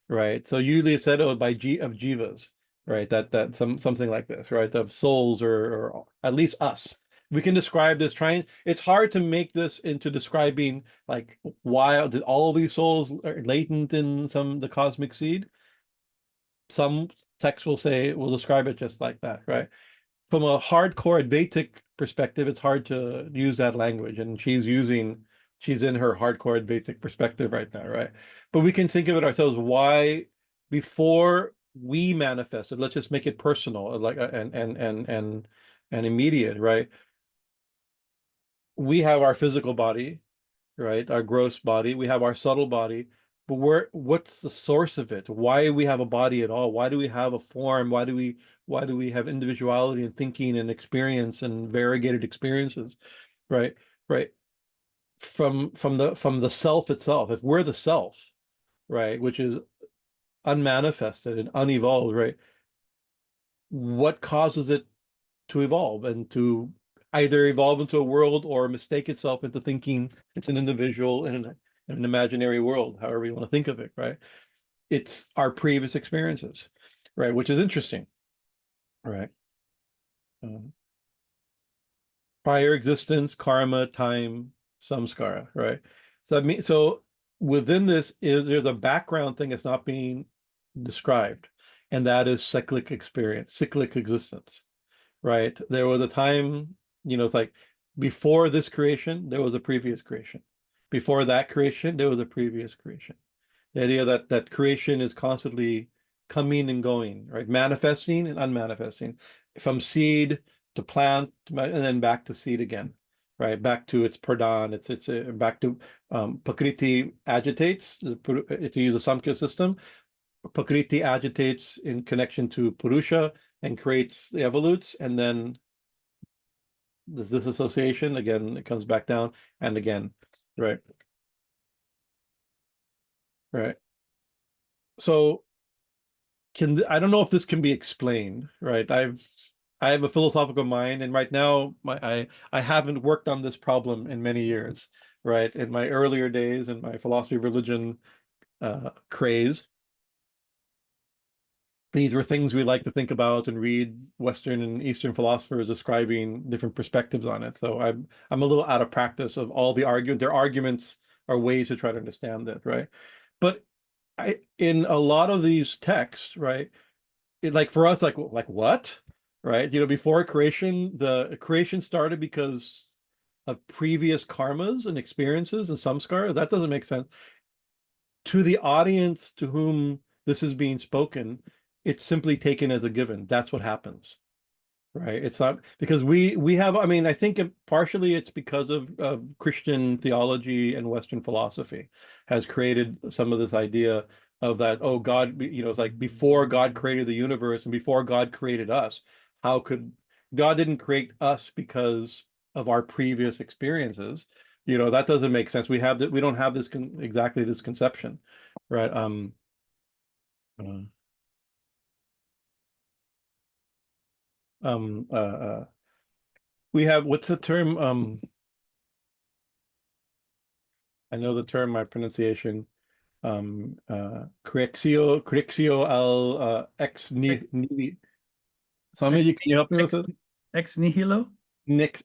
right? So usually it's said of jivas, right? That something like this, right? Of souls or at least us. We can describe this. It's hard to make this into describing like why did all these souls are latent in the cosmic seed. Some texts will describe it just like that, right? From a hardcore Advaitic perspective, it's hard to use that language, and she's in her hardcore Advaitic perspective right now, right? But we can think of it ourselves. Why, before we manifested, let's just make it personal, like and immediate, right? We have our physical body, right? Our gross body. We have our subtle body. But what's the source of it? Why do we have a body at all? Why do we have a form? Why do we have individuality and thinking and experience and variegated experiences? Right? Right. From the self itself. If we're the self, right, which is unmanifested and unevolved, right? What causes it to evolve and to either evolve into a world or mistake itself into thinking it's an individual in an imaginary world, however you want to think of it, right? It's our previous experiences, right? Which is interesting, right? Prior existence, karma, time, samskara, right? So within this there's a background thing that's not being described, and that is cyclic experience, cyclic existence, right? There was a time, it's like before this creation, there was a previous creation. Before that creation, there was a previous creation. The idea that creation is constantly coming and going, right? Manifesting and unmanifesting, from seed to plant, and then back to seed again, right? Back to its pradhan. It's back to Prakriti agitates, to use a Samkhya system. Prakriti agitates in connection to Purusha and creates the evolutes, and then this association again, it comes back down and again, right? Right. So I don't know if this can be explained, right? I have a philosophical mind, and right now I haven't worked on this problem in many years, right? In my earlier days in my philosophy of religion craze, these were things we like to think about and read Western and Eastern philosophers describing different perspectives on it. So I'm a little out of practice of all the their arguments are ways to try to understand it, right? But in a lot of these texts, right, like for us, like what, right? Before creation, the creation started because of previous karmas and experiences and samskaras. That doesn't make sense. To the audience to whom this is being spoken, it's simply taken as a given. That's what happens, right? It's not because we have, I mean, I think partially it's because of Christian theology and Western philosophy has created some of this idea of that, oh, God, it's like before God created the universe and before God created us, how could God didn't create us because of our previous experiences? That doesn't make sense. We don't have exactly this conception, right? Uh, um, uh, uh, we have, what's the term? I know the term, my pronunciation, correctio al ex Ex, nihilo. Swami, can you help me with it? ex nihilo? Next,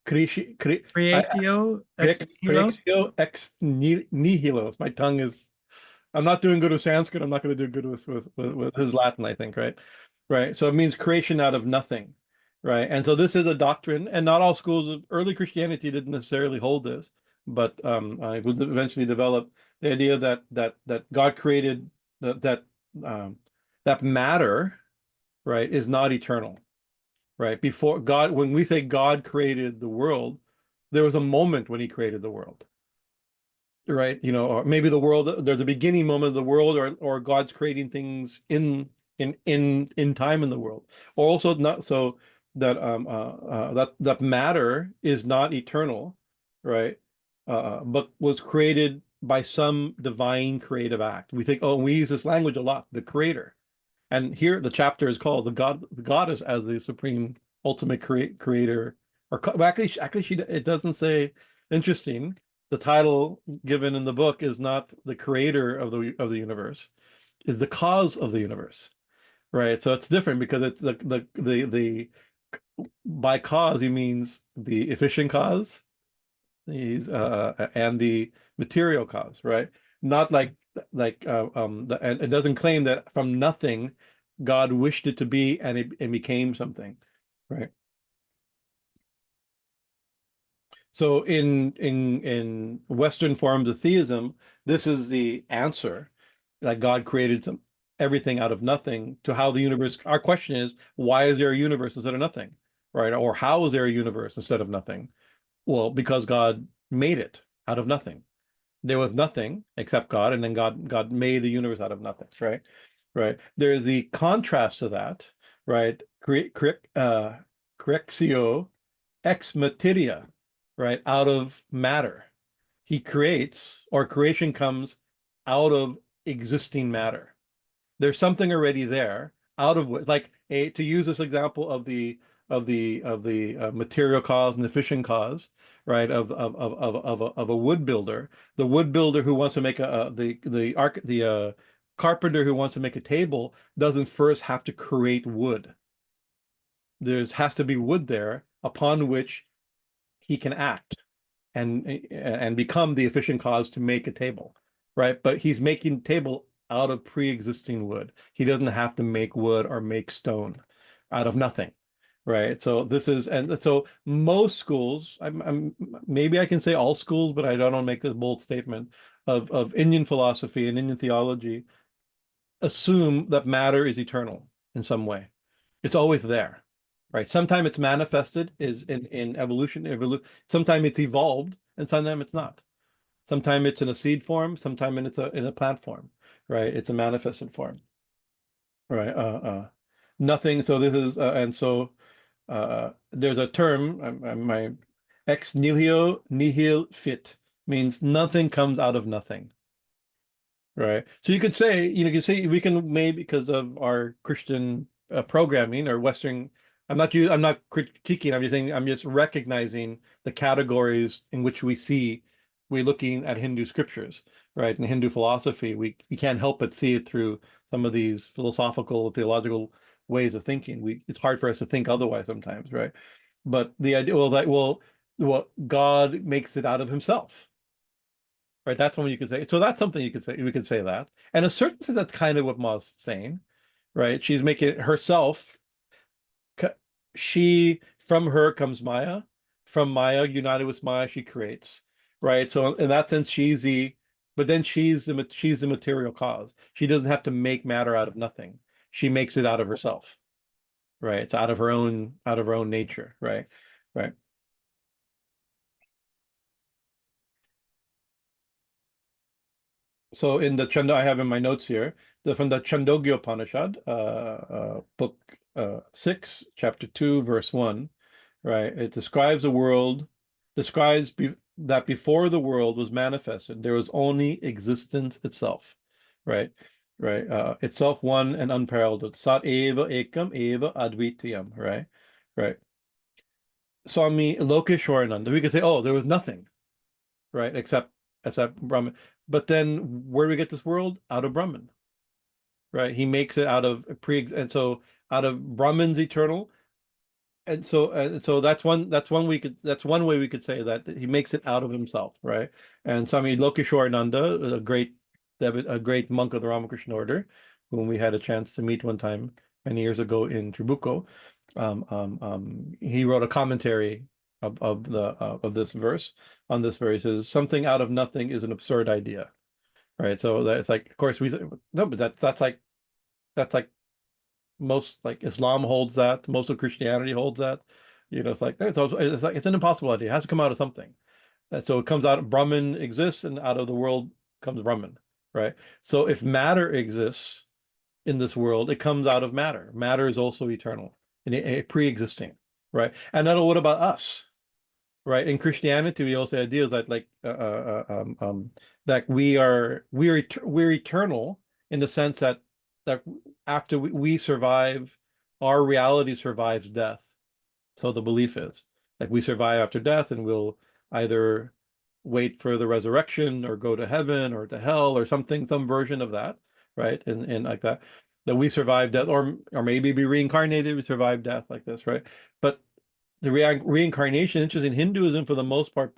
Creatio ex nihilo? correctio ex nihilo. My tongue is, I'm not doing good with Sanskrit. I'm not going to do good with his Latin, I think, right? Right. So it means creation out of nothing, right? And so this is a doctrine, and not all schools of early Christianity didn't necessarily hold this, but I would eventually develop the idea that God created that um, that matter, right, is not eternal, right? Before God, when we say God created the world, there was a moment when He created the world, right? Or maybe the world, there's a beginning moment of the world, or God's creating things in time in the world, or also not so that matter is not eternal, right? But was created by some divine creative act. We think, oh, we use this language a lot, the creator. And here the chapter is called the goddess as the supreme ultimate creator. Well, it doesn't say. Interesting. The title given in the book is not the creator of the universe, is the cause of the universe, right? So it's different because it's the by cause he means the efficient cause, he's and the material cause, right? Not and it doesn't claim that from nothing God wished it to be and it became something, right? So in Western forms of theism, this is the answer that God created everything out of nothing to how the universe. Our question is, why is there a universe instead of nothing, right? Or how is there a universe instead of nothing? Well, because God made it out of nothing. There was nothing except God, and then God made the universe out of nothing, right? Right. There's the contrast to that, right? Correctio ex materia, right? Out of matter. He creates, or creation comes out of existing matter. There's something already there, out of which, like to use this example of the material cause and the efficient cause, right? Of a wood builder, the wood builder who wants to make the carpenter who wants to make a table doesn't first have to create wood. Has to be wood there upon which he can act and become the efficient cause to make a table, right? But he's making table out of pre-existing wood. He doesn't have to make wood or make stone out of nothing, right? So and so most schools, maybe I can say all schools, but I don't want to make this bold statement of Indian philosophy and Indian theology assume that matter is eternal in some way. It's always there, right? Sometimes it's manifested is in evolution. Sometimes it's evolved, and sometimes it's not. Sometimes it's in a seed form. Sometimes it's in a plant form, right? It's a manifested form, right? Nothing. So this is and so there's a term. My ex nihilo nihil fit means nothing comes out of nothing. Right. So you can say we can maybe because of our Christian programming or Western. I'm not critiquing. I'm just recognizing the categories in which we're looking at Hindu scriptures, right? In Hindu philosophy, we can't help but see it through some of these philosophical, theological ways of thinking. It's hard for us to think otherwise sometimes, right? But the idea, well, God makes it out of himself. Right, that's something you could say. So that's something you could say. We could say that. And a certain sense, that's kind of what Ma's saying, right? She's making it herself. From her comes Maya. From Maya, united with Maya, she creates, right? So in that sense, but then she's the material cause. She doesn't have to make matter out of nothing. She makes it out of herself. right? It's out of her own nature, right? Right. So in the Chanda, I have in my notes here, from the Chandogya Upanishad, book 6, chapter 2, verse 1, right? It describes a world, that before the world was manifested, there was only existence itself, right? Right. Itself one and unparalleled. Sat eva ekam eva advitiyam, right? Right. Swami Lokeshwarananda, we could say, oh, there was nothing, right? Except Brahman. But then where do we get this world? Out of Brahman, right? He makes it out of and so out of Brahman's eternal. And so that's one way we could say that he makes it out of himself, right? And Swami Lokeshwarananda, a great monk of the Ramakrishna order, whom we had a chance to meet one time many years ago in Tribuco, he wrote a commentary of this verse on this verse. He says something out of nothing is an absurd idea, right? So that's like, of course, we say, no, but that's like most, like Islam holds that, most of Christianity holds that. It's like it's an impossible idea. It has to come out of something. And so it comes out, Brahman exists, and out of the world comes Brahman, right? So if matter exists in this world, it comes out of matter. Matter is also eternal and pre-existing, right? And then what about us, right? In Christianity, we also have ideas that that we're eternal in the sense that after we survive, our reality survives death. So the belief is like we survive after death, and we'll either wait for the resurrection or go to heaven or to hell or something, some version of that, right? And like that we survive death, or maybe be reincarnated, we survive death like this, right? But the reincarnation, interesting, Hinduism for the most part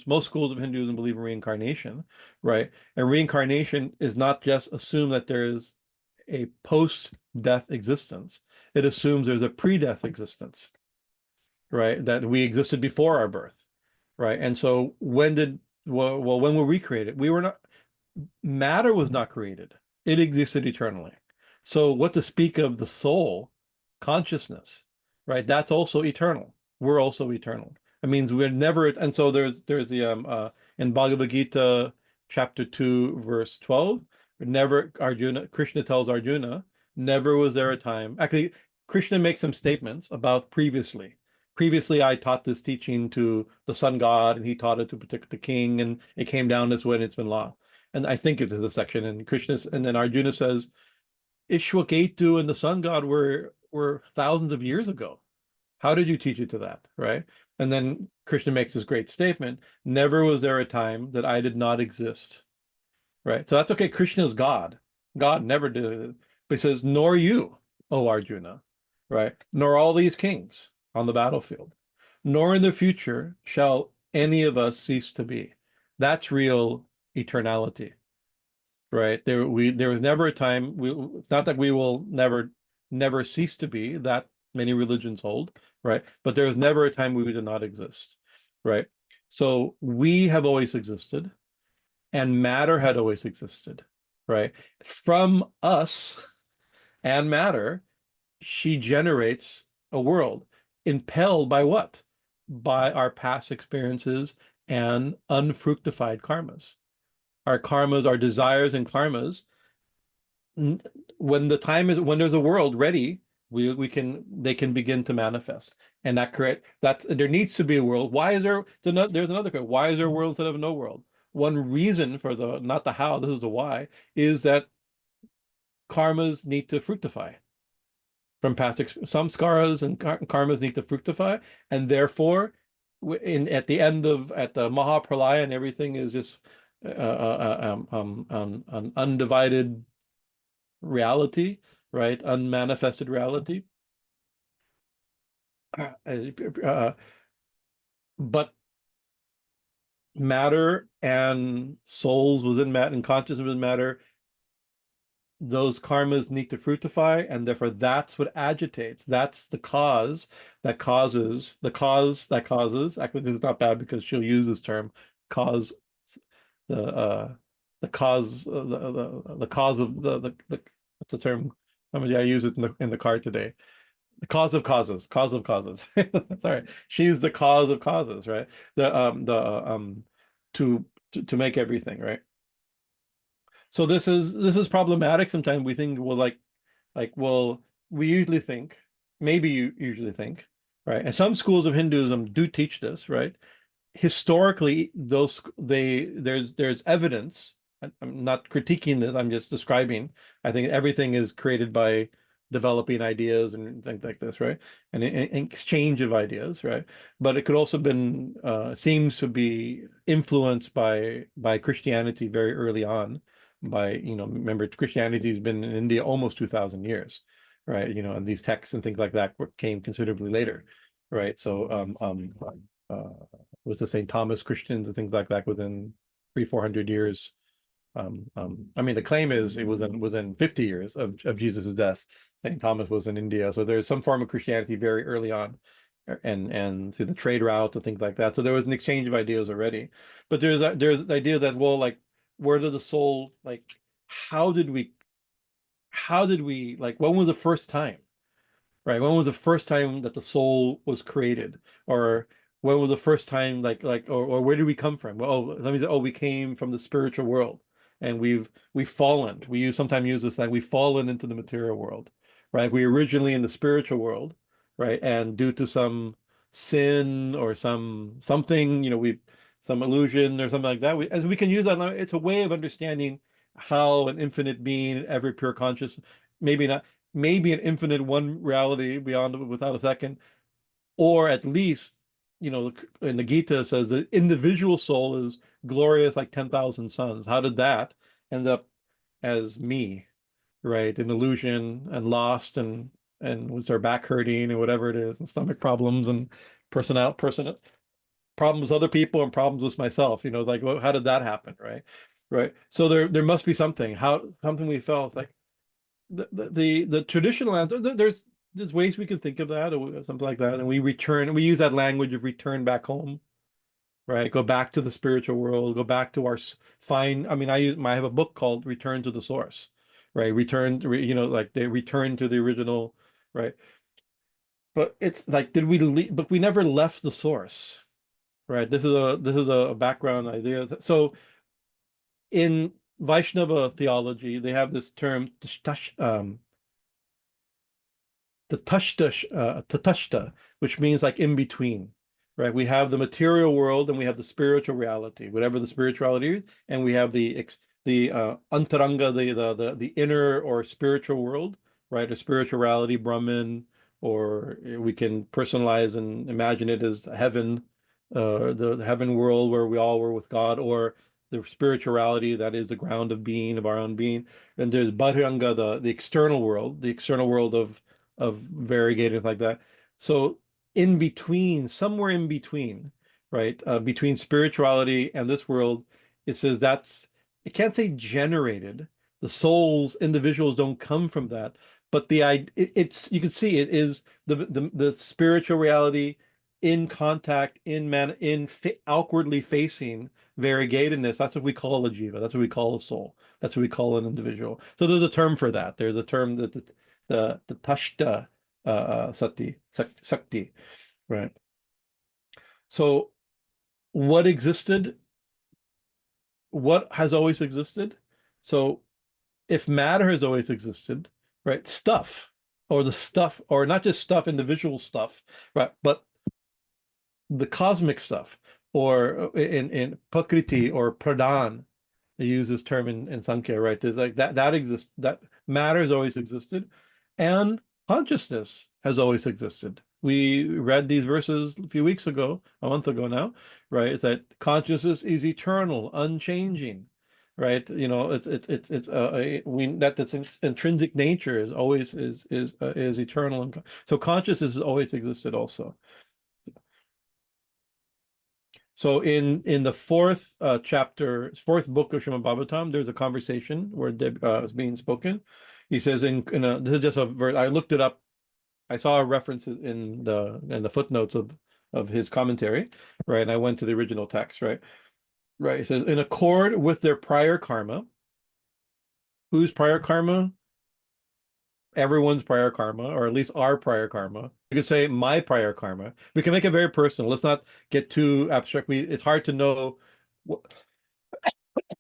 most schools of Hinduism believe in reincarnation, right? And reincarnation is not just assume that there is a post-death existence. It assumes there's a pre-death existence, right? That we existed before our birth, right? And so when were we created? We were not, matter was not created. It existed eternally. So what to speak of the soul, consciousness, right? That's also eternal. We're also eternal. It means we're never, and so there's the in Bhagavad Gita chapter 2 verse 12, Krishna tells Arjuna, never was there a time. Actually, Krishna makes some statements about previously. Previously, I taught this teaching to the sun god, and he taught it to protect the king, and it came down this way, and it's been law. And I think it's the section, and then Arjuna says, Ishwaketu and the sun god were thousands of years ago. How did you teach it to that, right? And then Krishna makes this great statement, never was there a time that I did not exist, right? So that's okay. Krishna is God. God never did it. But he says, nor you, O Arjuna, right? Nor all these kings on the battlefield, nor in the future shall any of us cease to be. That's real eternality, right? There was never a time, not that we will never cease to be, that many religions hold, right? But there was never a time we did not exist, right? So we have always existed, and matter had always existed, right? From us and matter, she generates a world impelled by what? By our past experiences and unfructified karmas. Our karmas, our desires and karmas, when there's a world ready, they can begin to manifest. And there needs to be a world. Why is there's another question. Why is there a world instead of no world? One reason for not the how, this is the why, is that karmas need to fructify. From past samskaras and karmas need to fructify, and therefore at the Mahapralaya, and everything is just an undivided reality, right? Unmanifested reality. But matter and souls within matter and consciousness within matter, those karmas need to fructify, and therefore that's what agitates. That's the cause that causes. Actually, this is not bad because she'll use this term, cause. The cause of the what's the term? I use it in the car today. The cause of causes, cause of causes. Sorry, she's the cause of causes, right? To make everything, right? So this is problematic. Sometimes we think, well, well, we usually think, maybe you usually think, right? And some schools of Hinduism do teach this, right? Historically, there's evidence. I'm not critiquing this, I'm just describing. I think everything is created by developing ideas and things like this, right? And an exchange of ideas, right? But it could also been seems to be influenced by Christianity very early on. By, remember, Christianity has been in India almost 2,000 years, right? And these texts and things like that came considerably later, right? So was the St. Thomas Christians and things like that within 300-400 years. I mean, the claim is it was within 50 years of Jesus's death. St. Thomas was in India, so there's some form of Christianity very early on, and through the trade route and things like that. So there was an exchange of ideas already. But there's the idea that, well, like, where did the soul, like, how did we like, when was the first time? Right. When was the first time that the soul was created? Or when was the first time, or where did we come from? Well, let me say, we came from the spiritual world, and we've fallen. Sometimes use this, like, we've fallen into the material world, right? We originally in the spiritual world, right? And due to some sin or something, some illusion or something like that, as we can use that, it's a way of understanding how an infinite being, ever pure conscious, maybe not, maybe an infinite one reality beyond without a second, or at least, in the Gita says the individual soul is glorious like 10,000 suns. How did that end up as me, right? An illusion, and lost, and was our back hurting and whatever it is, and stomach problems, and person problems with other people, and problems with myself, like, well, how did that happen, right? Right. So there must be something we felt like the traditional answer. There's ways we can think of that, or something like that, and we use that language of return back home, right? Go back to the spiritual world, go back to our fine. I mean, I have a book called Return to the Source, right? Like they return to the original, right? But it's like, did we leave? But we never left the source, right? This is a background idea. So in Vaishnava theology, they have this term, tattvasya, which means like in between, right? We have the material world and we have the spiritual reality, whatever the spirituality is, and we have the antaranga, the inner or spiritual world, right? A spirituality, Brahman, or we can personalize and imagine it as heaven, the heaven world where we all were with God, or the spirituality that is the ground of being, of our own being. And there's Bhajranga, the external world, of variegated like that. So in between, somewhere in between, right, between spirituality and this world, it says it can't say generated. The souls, individuals don't come from that, but it's, you can see it is the spiritual reality in contact, outwardly facing variegatedness. That's what we call a jiva. That's what we call a soul. That's what we call an individual. So there's a term for that. There's a term that the tashta sakti, right? So what existed? What has always existed? So if matter has always existed, right? Stuff, or not just stuff, individual stuff, right? But the cosmic stuff, or in prakriti or pradhan, they use this term in Sankhya, right? There's like that exists, that matter has always existed, and consciousness has always existed. We read these verses a few weeks ago, a month ago now, right? It's that consciousness is eternal, unchanging, right? It's its intrinsic nature is always is eternal, and so consciousness has always existed also. So in the fourth fourth book of Srimad Bhagavatam, there's a conversation where is being spoken. He says this is just a verse. I looked it up. I saw a reference in the footnotes of his commentary, right? And I went to the original text, right? Right. It says, in accord with their prior karma, whose prior karma? everyone's prior karma, or at least our prior karma. You could say my prior karma. We can make it very personal. Let's not get too abstract. It's hard to know.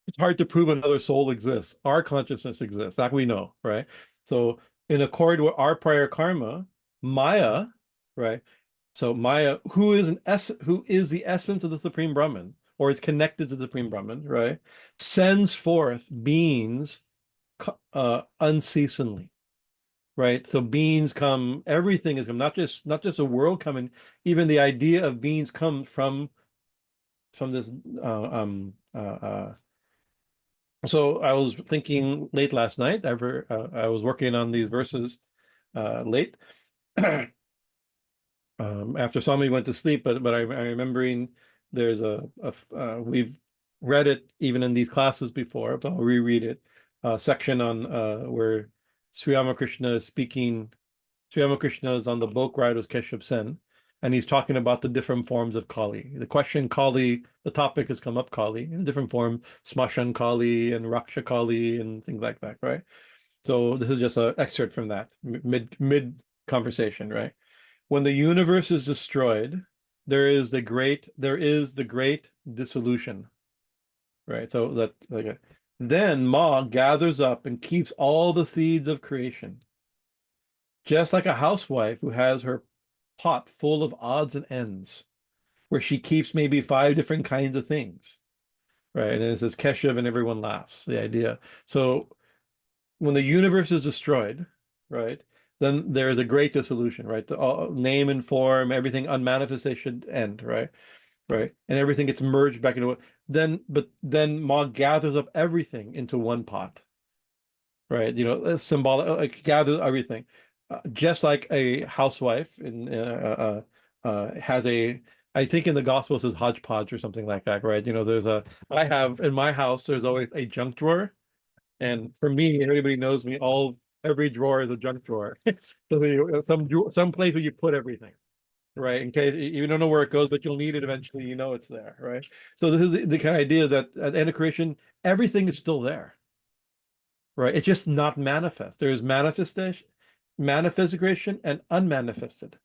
It's hard to prove another soul exists. Our consciousness exists. That we know, right? So in accord with our prior karma, Maya, right? So Maya, who is the essence of the Supreme Brahman, or is connected to the Supreme Brahman, right? Sends forth beings unceasingly, right? So beings come, everything is come, not just a world coming, even the idea of beings comes from this so I was thinking late last night, I was working on these verses late after Swami went to sleep, but I'm remembering there's we've read it even in these classes before, but I'll reread it, section on where Sri Ramakrishna is speaking. Sri Ramakrishna is on the boat ride with Keshav Sen, and he's talking about the different forms of Kali. The question Kali, the topic has come up, Kali, in different forms, Smashan Kali and Raksha Kali and things like that, right? So this is just an excerpt from that, mid conversation, right? When the universe is destroyed, there is the great dissolution, right? So that, okay. Then Ma gathers up and keeps all the seeds of creation. Just like a housewife who has her pot full of odds and ends, where she keeps maybe 5 different kinds of things, right? And it says Keshav and everyone laughs, the idea. So when the universe is destroyed, right, then there is a great dissolution, right? The name and form, everything unmanifested should end, right? Right. And everything gets merged back into it. But then Ma gathers up everything into one pot, right? Symbolic, like gather everything. Just like a housewife has I think in the gospel it says hodgepodge or something like that, right? I have in my house, there's always a junk drawer. And for me, everybody knows me, every drawer is a junk drawer. So some place where you put everything, right? In case you don't know where it goes, but you'll need it eventually, it's there, right? So this is the kind of idea that at the end of creation, everything is still there, right? It's just not manifest. There's manifestation, manifestation, and unmanifested,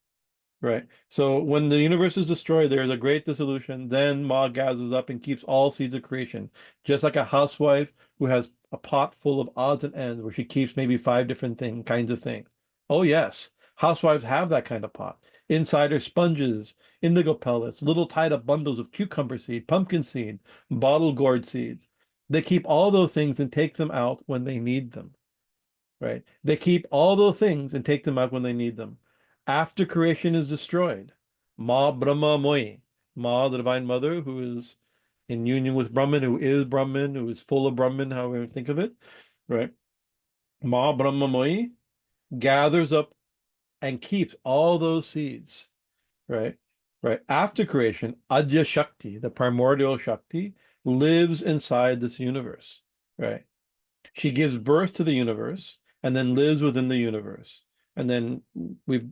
right? So when the universe is destroyed, there's a great dissolution. Then Ma gathers up and keeps all seeds of creation, just like a housewife who has a pot full of odds and ends where she keeps maybe 5 different kinds of things. Oh yes, housewives have that kind of pot. Inside are sponges, indigo pellets, little tied up bundles of cucumber seed, pumpkin seed, bottle gourd seeds. They keep all those things and take them out when they need them, right? They keep all those things and take them out when they need them. After creation is destroyed, Ma Brahma Moyi, Ma, the Divine Mother, who is in union with Brahman, who is full of Brahman, however you think of it, right? Ma Brahma Moyi gathers up and keeps all those seeds, right? Right. After creation, Adya Shakti, the primordial Shakti, lives inside this universe, right? She gives birth to the universe and then lives within the universe. And then we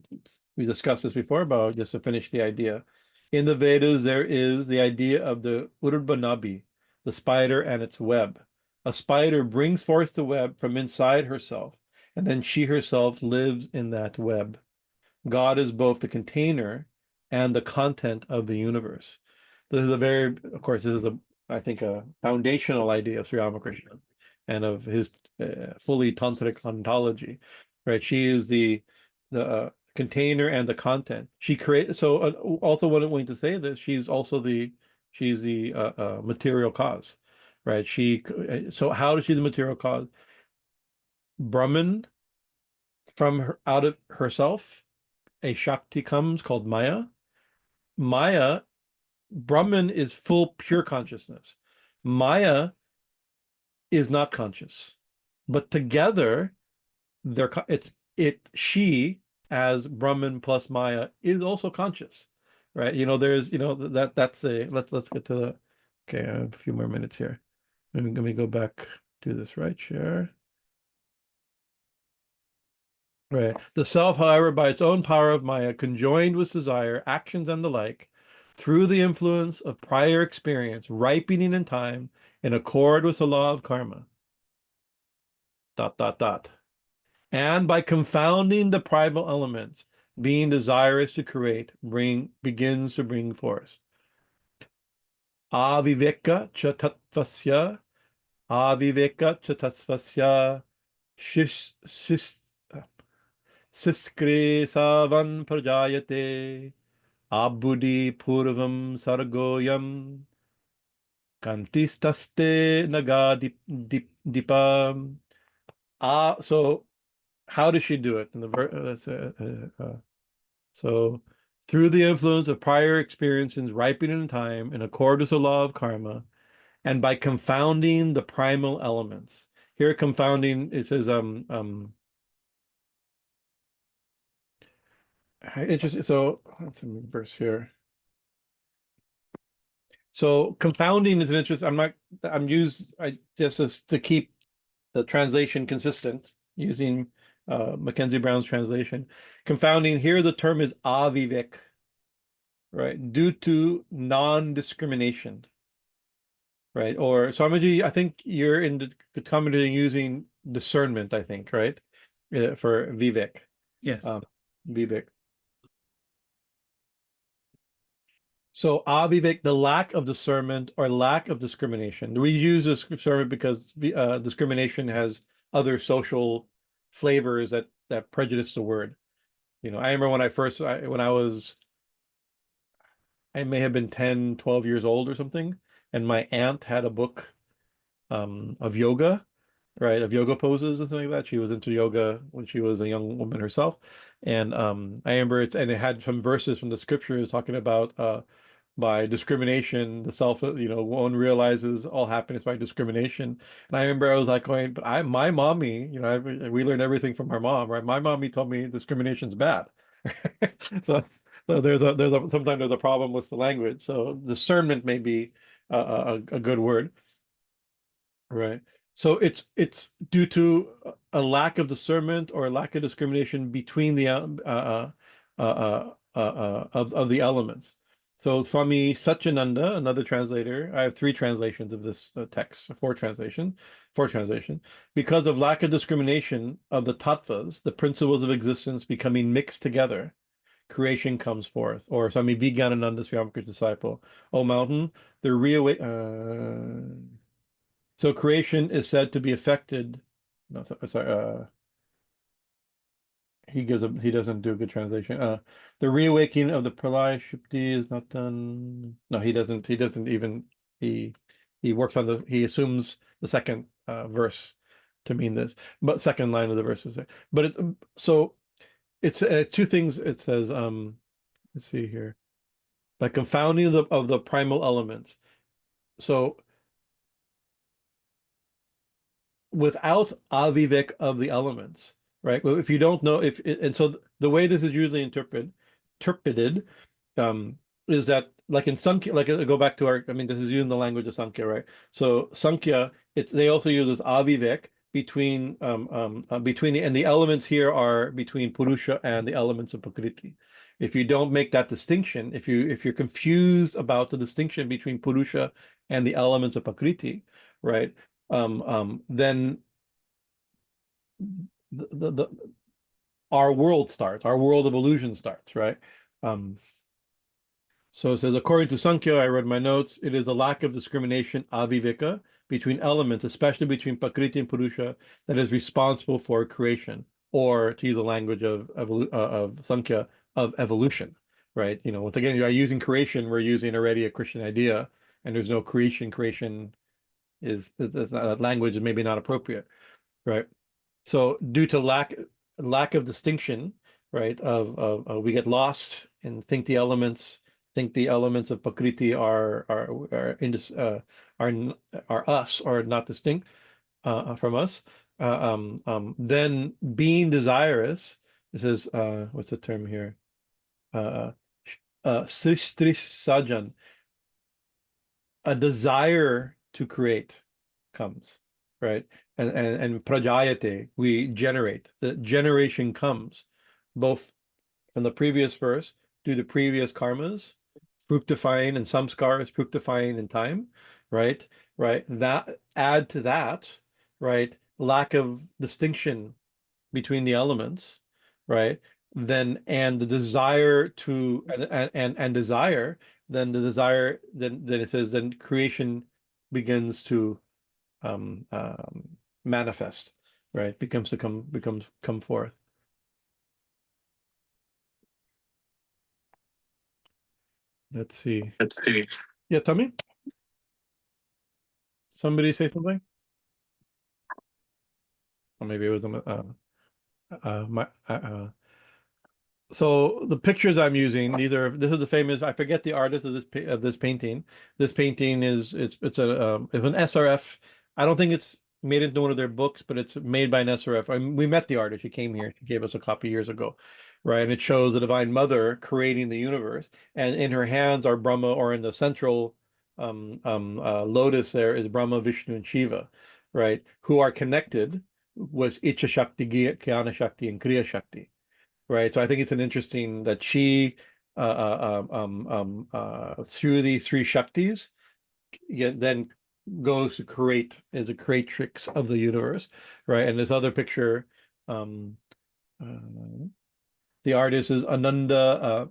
discussed this before, about just to finish the idea. In the Vedas, there is the idea of the Urbanabhi, the spider and its web. A spider brings forth the web from inside herself, and then she herself lives in that web. God is both the container and the content of the universe. This is of course, this is I think, a foundational idea of Sri Ramakrishna and of his fully tantric ontology, right? She is the container and the content. She creates. So also, what I'm going to say this, she's the material cause, right? So how is she the material cause? Brahman, out of herself, a Shakti comes called Maya. Brahman is full pure consciousness. Maya is not conscious, but together she as Brahman plus Maya is also conscious, right? There's that's the let's get to the, okay, I have a few more minutes here. Let me go back to this, right? Share. Right. The self, however, by its own power of Maya, conjoined with desire, actions, and the like, through the influence of prior experience, ripening in time, in accord with the law of karma. ... And by confounding the primal elements, being desirous to create, begins to bring forth. Avivekāc-ca tattvasya, avivekāc-ca tattvasya, sisṛkṣāvān prajāyate, abuddhi-pūrvaḥ sargo'yaṃ, kathitaste nagādhipa. So how does she do it? In the so through the influence of prior experiences ripening in time in accord with the law of karma, and by confounding the primal elements. Here, confounding, it says interesting. So that's a verse here. So confounding is an interest. I just to keep the translation consistent using Mackenzie Brown's translation. Confounding, here the term is avivek, right? Due to non-discrimination, right? Or Swamiji, I think you're in the commentary using discernment, I think, right? For vivek. Yes. Vivek. So avivek, the lack of discernment or lack of discrimination. We use this discernment because discrimination has other social flavors that prejudice the word. I remember when I may have been 10, 12 years old or something, and my aunt had a book of yoga, right? Of yoga poses and something like that. She was into yoga when she was a young woman herself. And I remember it had some verses from the scriptures talking about by discrimination, the self, one realizes all happiness by discrimination. And I remember I was like going, but my mommy, we learned everything from our mom, right? My mommy told me discrimination's bad. So sometimes there's a problem with the language. So discernment may be a good word, right? So it's due to a lack of discernment or a lack of discrimination between the of the elements. So Swami Satyananda, another translator, I have 3 translations of this text, 4 translation. Because of lack of discrimination of the tattvas, the principles of existence becoming mixed together, creation comes forth. Or Swami Bhajanananda Saraswati's disciple, O mountain, the so creation is said to be affected. No, sorry. He doesn't do a good translation. The reawakening of the pralaya shukti is not done. No, he doesn't even, he works on he assumes the second verse to mean this, but second line of the verse is there. But it's 2 things. It says, let's see here, by confounding of the primal elements. So without avivek of the elements, right? Well, if you don't know and so the way this is usually interpreted is that like in Samkhya, like go back to this is using the language of Samkhya, right? So Samkhya, they also use this avivek between and the elements here are between Purusha and the elements of Prakriti. If you don't make that distinction, if you're confused about the distinction between Purusha and the elements of Prakriti, right? Then our world of illusion starts, right? So it says, according to Sankhya, I read my notes, it is the lack of discrimination, aviveka, between elements, especially between Prakriti and Purusha, that is responsible for creation, or to use the language of Sankhya, of evolution, right? Once again, by using creation, we're using already a Christian idea, and there's no creation. Creation that language is maybe not appropriate, right? So due to lack of distinction, right, of we get lost and think the elements of Prakriti are us or not distinct from us. Then being desirous, this is what's the term here? Sisṛkṣāvān, a desire to create comes, right? And prajāyate, we generate. The generation comes both from the previous verse due to previous karmas, fructifying and samskāras fructifying in time, right? That add to that, right? Lack of distinction between the elements, right? Then and the desire to and desire, then the desire, then it says then creation begins to manifest, right? Becomes come forth. Let's see. Yeah, tell me. Somebody say something? Or maybe it was so the pictures I'm using, this is the famous, I forget the artist of this painting. This painting it's an SRF. I don't think it's made into one of their books, but it's made by an SRF. I mean, we met the artist. She came here. She gave us a copy years ago, right? And it shows the Divine Mother creating the universe, and in her hands are Brahma, or in the central lotus there is Brahma, Vishnu, and Shiva, right? Who are connected with Icha Shakti, Jnana Shakti, and Kriya Shakti. Right. So I think it's an interesting that she through these three Shaktis then goes to create, is a creatrix of the universe. Right. And this other picture, the artist is Ananda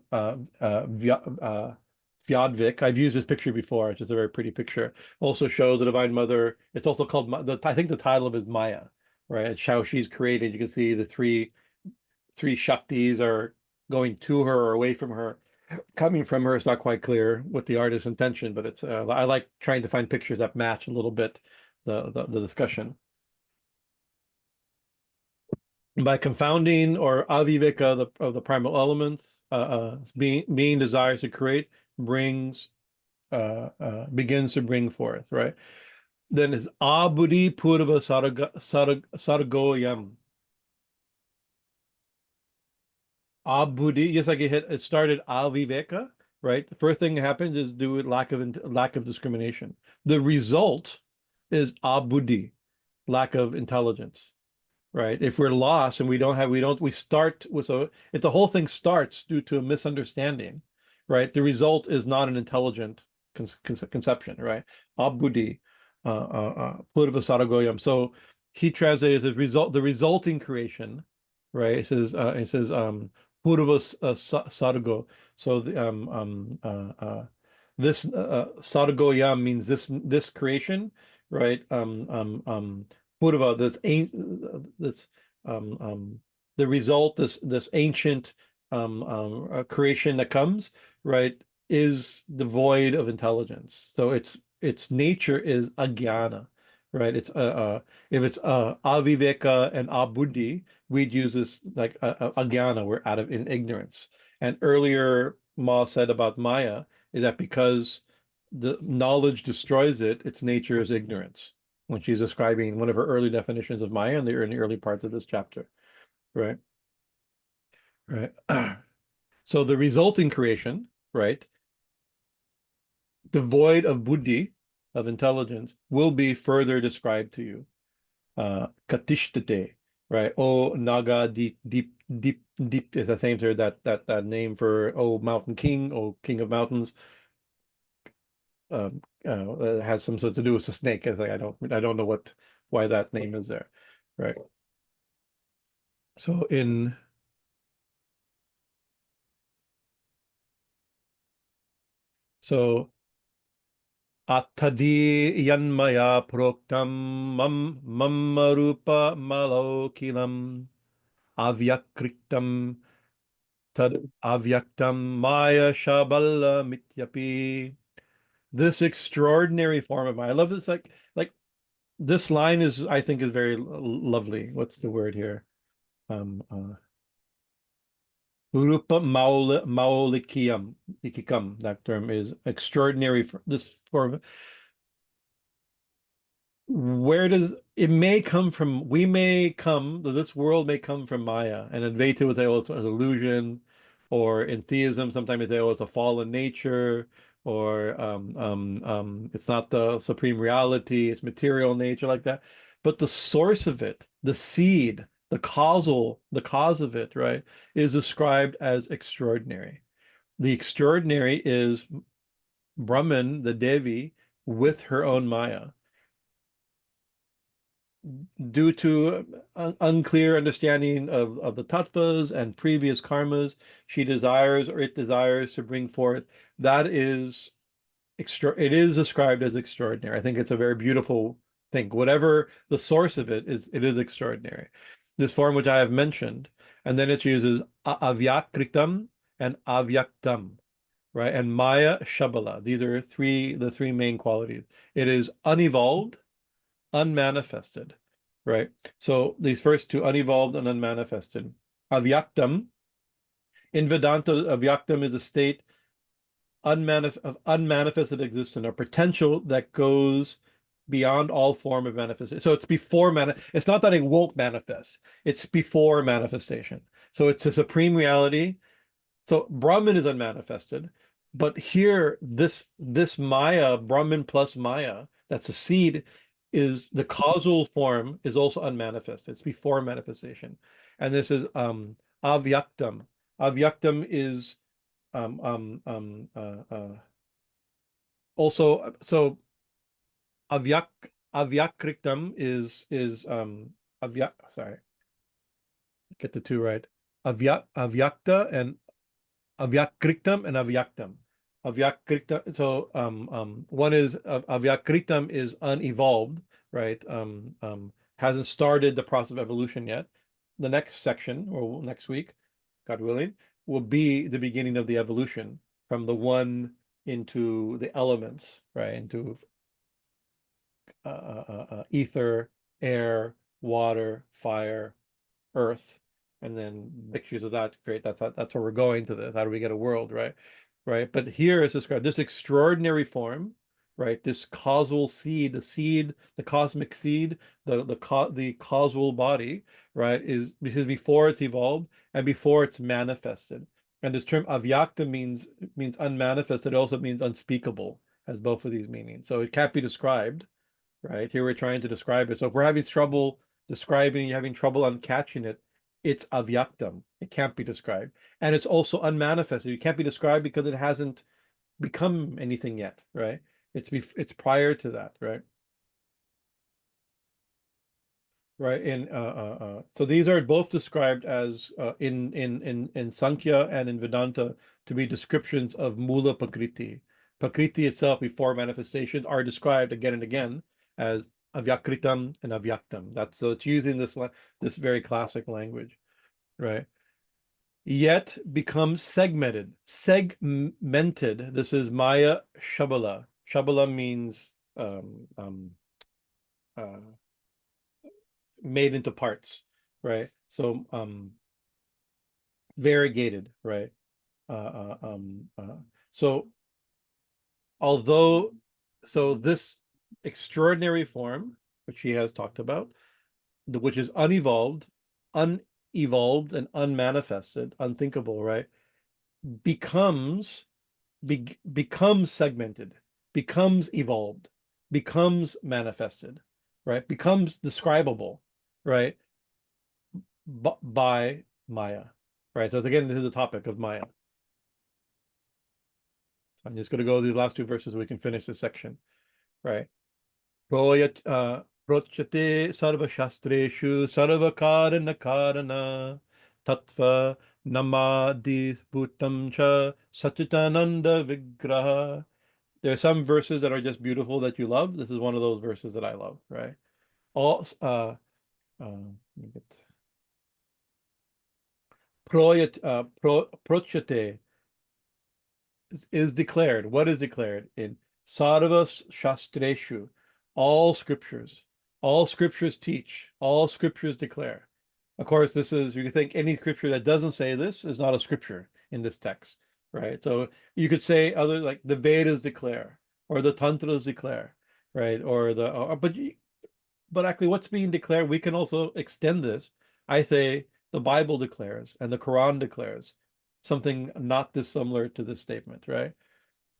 Vyadvik. I've used this picture before. It's just a very pretty picture. Also shows the Divine Mother. It's also called, I think the title of it is Maya. Right. It's how she's created. You can see the three Shaktis are going to her or away from her, coming from her. It's not quite clear what the artist's intention, but it's I like trying to find pictures that match a little bit the discussion. By confounding or aviveka of the primal elements, being desires to create begins to bring forth, right? Then is sargo'yaṃ. Abuddhi, just like it started aviveka, right? The first thing that happens is due to lack of discrimination. The result is abuddhi, lack of intelligence, right? If we're lost and we start with if the whole thing starts due to a misunderstanding, right? The result is not an intelligent conception, right? Abuddhi, sargo'yaṃ. So he translated the resulting creation, right? It says sargo. So this sargo'yaṃ means this creation, right? Pūrva, the result, this ancient creation that comes, right, is devoid of intelligence. So its nature is ajnana, right? It's if it's aviveka and abuddhi, we'd use this like ajnana, we're in ignorance. And earlier Ma said about Maya is that because the knowledge destroys it, its nature is ignorance, when she's describing one of her early definitions of Maya in the early parts of this chapter, right? Right. So the resulting creation, right, devoid of buddhi, of intelligence, will be further described to you. Kathitaste, right? Oh, nagādhipa, deep is the same here, that name for mountain king, king of mountains. It has some sort to do with the snake. I think I don't know why that name is there, right? So attadi yanmaya proktam mammarupa malokilam avyakritam tad avyaktam maya shabala mityapi. This extraordinary form of Maya. I love this. Like this line is, I think, is very lovely. What's the word here? Rupa maulikiyam, ikikam. That term is extraordinary for this form. Where does it may come from? This world may come from Maya, and Advaita would say, oh, it's an illusion, or in theism, sometimes they say, oh, it's a fallen nature, or it's not the supreme reality, it's material nature, like that. But the source of it, the seed, the cause of it, right, is described as extraordinary. The extraordinary is Brahman, the Devi, with her own Maya. due to unclear understanding of the tattvas and previous karmas, she desires or it desires to bring forth. That is it is described as extraordinary. I think it's a very beautiful thing. Whatever the source of it is extraordinary. This form which I have mentioned, and then it uses avyakritam and avyaktam, right? And Maya Shabala. These are the three main qualities. It is unevolved, unmanifested, right? So these first two, unevolved and unmanifested. Avyaktam. In Vedanta, avyaktam is a state of unmanifested existence, or potential that goes beyond all form of manifestation. So it's before it's not that it won't manifest, it's before manifestation. So it's a supreme reality. So Brahman is unmanifested, but here this Maya, Brahman plus Maya, that's the seed, is the causal form, is also unmanifested. It's before manifestation. And this is avyaktam. Avyaktam is also, so avyakritam is sorry, get the two right. Avyakta and avyakritam and avyaktam. Avyakritam, so one is avyakritam is unevolved, right? Hasn't started the process of evolution yet. The next section, or next week, God willing, will be the beginning of the evolution from the one into the elements, right? Into ether, air, water, fire, earth, and then mixtures of that create. That's where we're going to this. How do we get a world, right? Right. But here is described this extraordinary form, right? This causal seed, the cosmic seed, the causal body, right? Is because before it's evolved and before it's manifested. And this term avyakta means unmanifested. It also means unspeakable, has both of these meanings. So it can't be described, right? Here we're trying to describe it. So if we're having trouble describing, you're having trouble uncatching it, it's avyaktam. It can't be described. And it's also unmanifested. It can't be described because it hasn't become anything yet, right? It's prior to that, right? Right. And so these are both described as in Sankhya and in Vedanta to be descriptions of mula prakriti. Prakriti itself before manifestations are described again and again as avyakritam and avyaktam. That's so it's using this very classic language, right? Yet becomes segmented. This is Maya Shabala. Shabala means uh, made into parts, right? So variegated, right? So this extraordinary form, which he has talked about, which is unevolved and unmanifested, unthinkable, right? Becomes segmented, becomes evolved, becomes manifested, right? Becomes describable, right? By Maya, right? So again, this is the topic of Maya. So I'm just going to go these last two verses so we can finish this section, right? Proyate sarva shastreshu sarva karana karana tattva nagādhipa sachitananda vigraha. There are some verses that are just beautiful that you love. This is one of those verses that I love, right? All proyate is declared. What is declared in sarva shastreshu? All scriptures teach, all scriptures declare. Of course, this is, you can think any scripture that doesn't say this is not a scripture in this text, right? So you could say other, like the Vedas declare, or the Tantras declare, right? But actually what's being declared, we can also extend this. I say the Bible declares and the Quran declares something not dissimilar to this statement, right?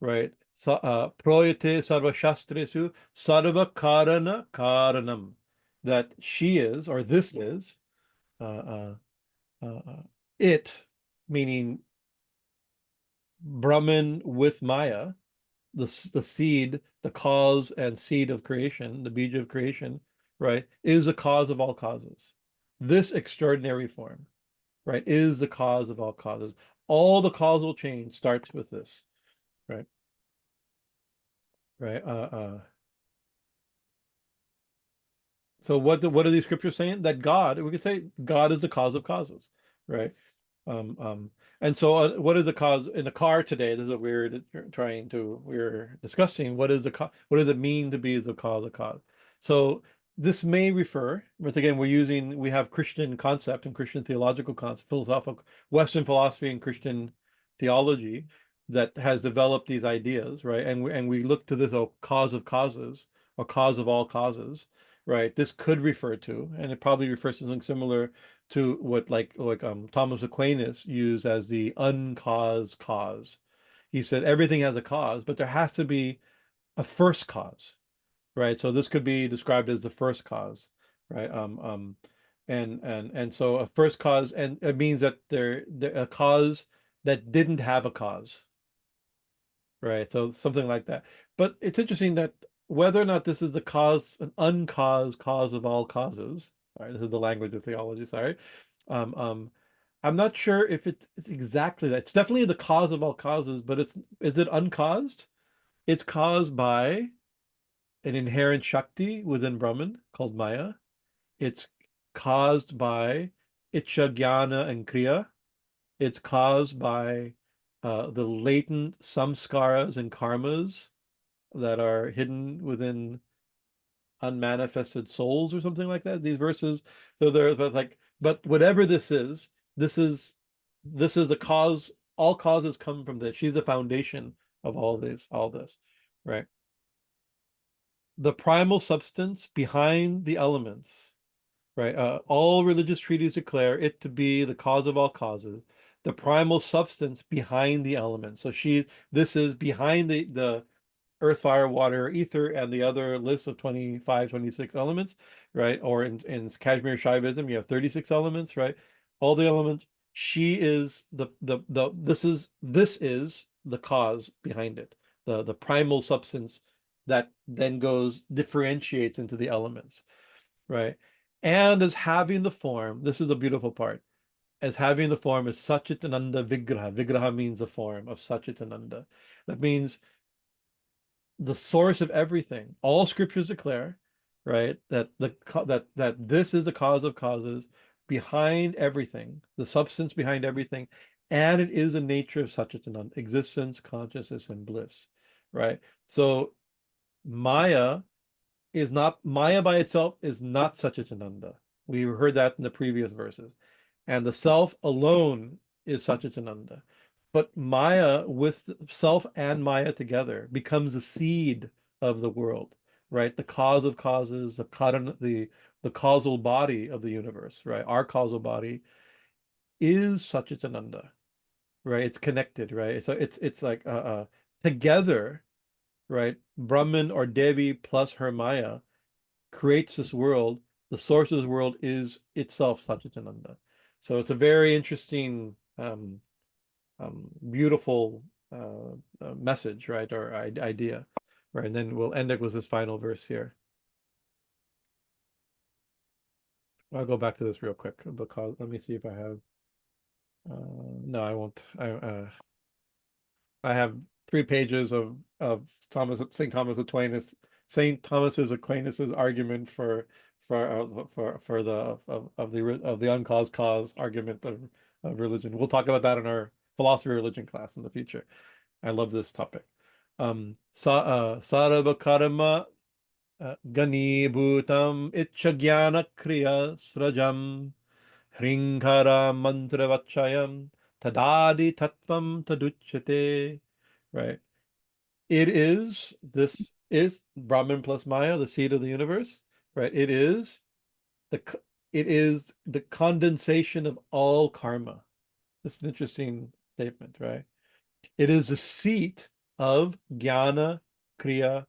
Right. Proyate sarva shastresu sarva karana karanam. That she is, or this is, it, meaning Brahman with Maya, the seed, the cause and seed of creation, the bija of creation, right, is the cause of all causes. This extraordinary form, right, is the cause of all causes. All the causal chain starts with this, right? Right. So what are these scriptures saying? That God, we could say God is the cause of causes, right? Um, um, and so what is the cause in the car today? This is what we're discussing. What is what does it mean to be the cause of cause? So this may refer, but again, we have Christian concept and Christian theological concept, philosophical, Western philosophy and Christian theology that has developed these ideas, right? And we look to this cause of causes or cause of all causes, right? This could refer to, and it probably refers to something similar to what Thomas Aquinas used as the uncaused cause. He said everything has a cause, but there has to be a first cause, right? So this could be described as the first cause, right? And so a first cause, and it means that there a cause that didn't have a cause, right? So something like that. But it's interesting that whether or not this is the cause, an uncaused cause of all causes, all right, this is the language of theology, sorry. Um, um, I'm not sure if it's exactly that. It's definitely the cause of all causes, but is it uncaused? It's caused by an inherent Shakti within Brahman called Maya. It's caused by Ichcha, Jnana, and Kriya. It's caused by the latent samskaras and karmas that are hidden within unmanifested souls or something like that. These verses, so they're but whatever this is the cause. All causes come from this. She's the foundation of all this, right? The primal substance behind the elements, right? All religious treatises declare it to be the cause of all causes, the primal substance behind the elements. So this is behind the earth, fire, water, ether, and the other list of 25, 26 elements, right? Or in Kashmir Shaivism, you have 36 elements, right? All the elements. She is this is the cause behind it, the primal substance that then differentiates into the elements, right? And as having the form, this is the beautiful part, as having the form is Satchitananda Vigraha. Vigraha means the form of Satchitananda. That means the source of everything. All scriptures declare, right, that this is the cause of causes behind everything, the substance behind everything, and it is the nature of Satchitananda, existence, consciousness, and bliss, right? So Maya Maya by itself is not Satchitananda. We heard that in the previous verses. And the self alone is Satchitananda. But Maya with self and Maya together becomes the seed of the world, right? The cause of causes, the causal body of the universe, right? Our causal body is Satchitananda, right? It's connected, right? So it's like together, right? Brahman or Devi plus her Maya creates this world. The source of this world is itself Satchitananda. So it's a very interesting, beautiful message, right, or idea, right? And then we'll end it with this final verse here. I'll go back to this real quick because let me see if I have. No, I won't. I have 3 pages of St. Thomas Aquinas, St. Thomas's Aquinas's argument for the of the uncaused cause argument of religion. We'll talk about that in our philosophy of religion class in the future. I love this topic. Sarva karma ganibhutam ichcha kriya srajam hrinkara mantravachayam tadadi tattvam taduchyate. Right. This is Brahman plus Maya, the seed of the universe, right? The it is the condensation of all karma. That's an interesting statement, right? It is the seat of jnana, kriya,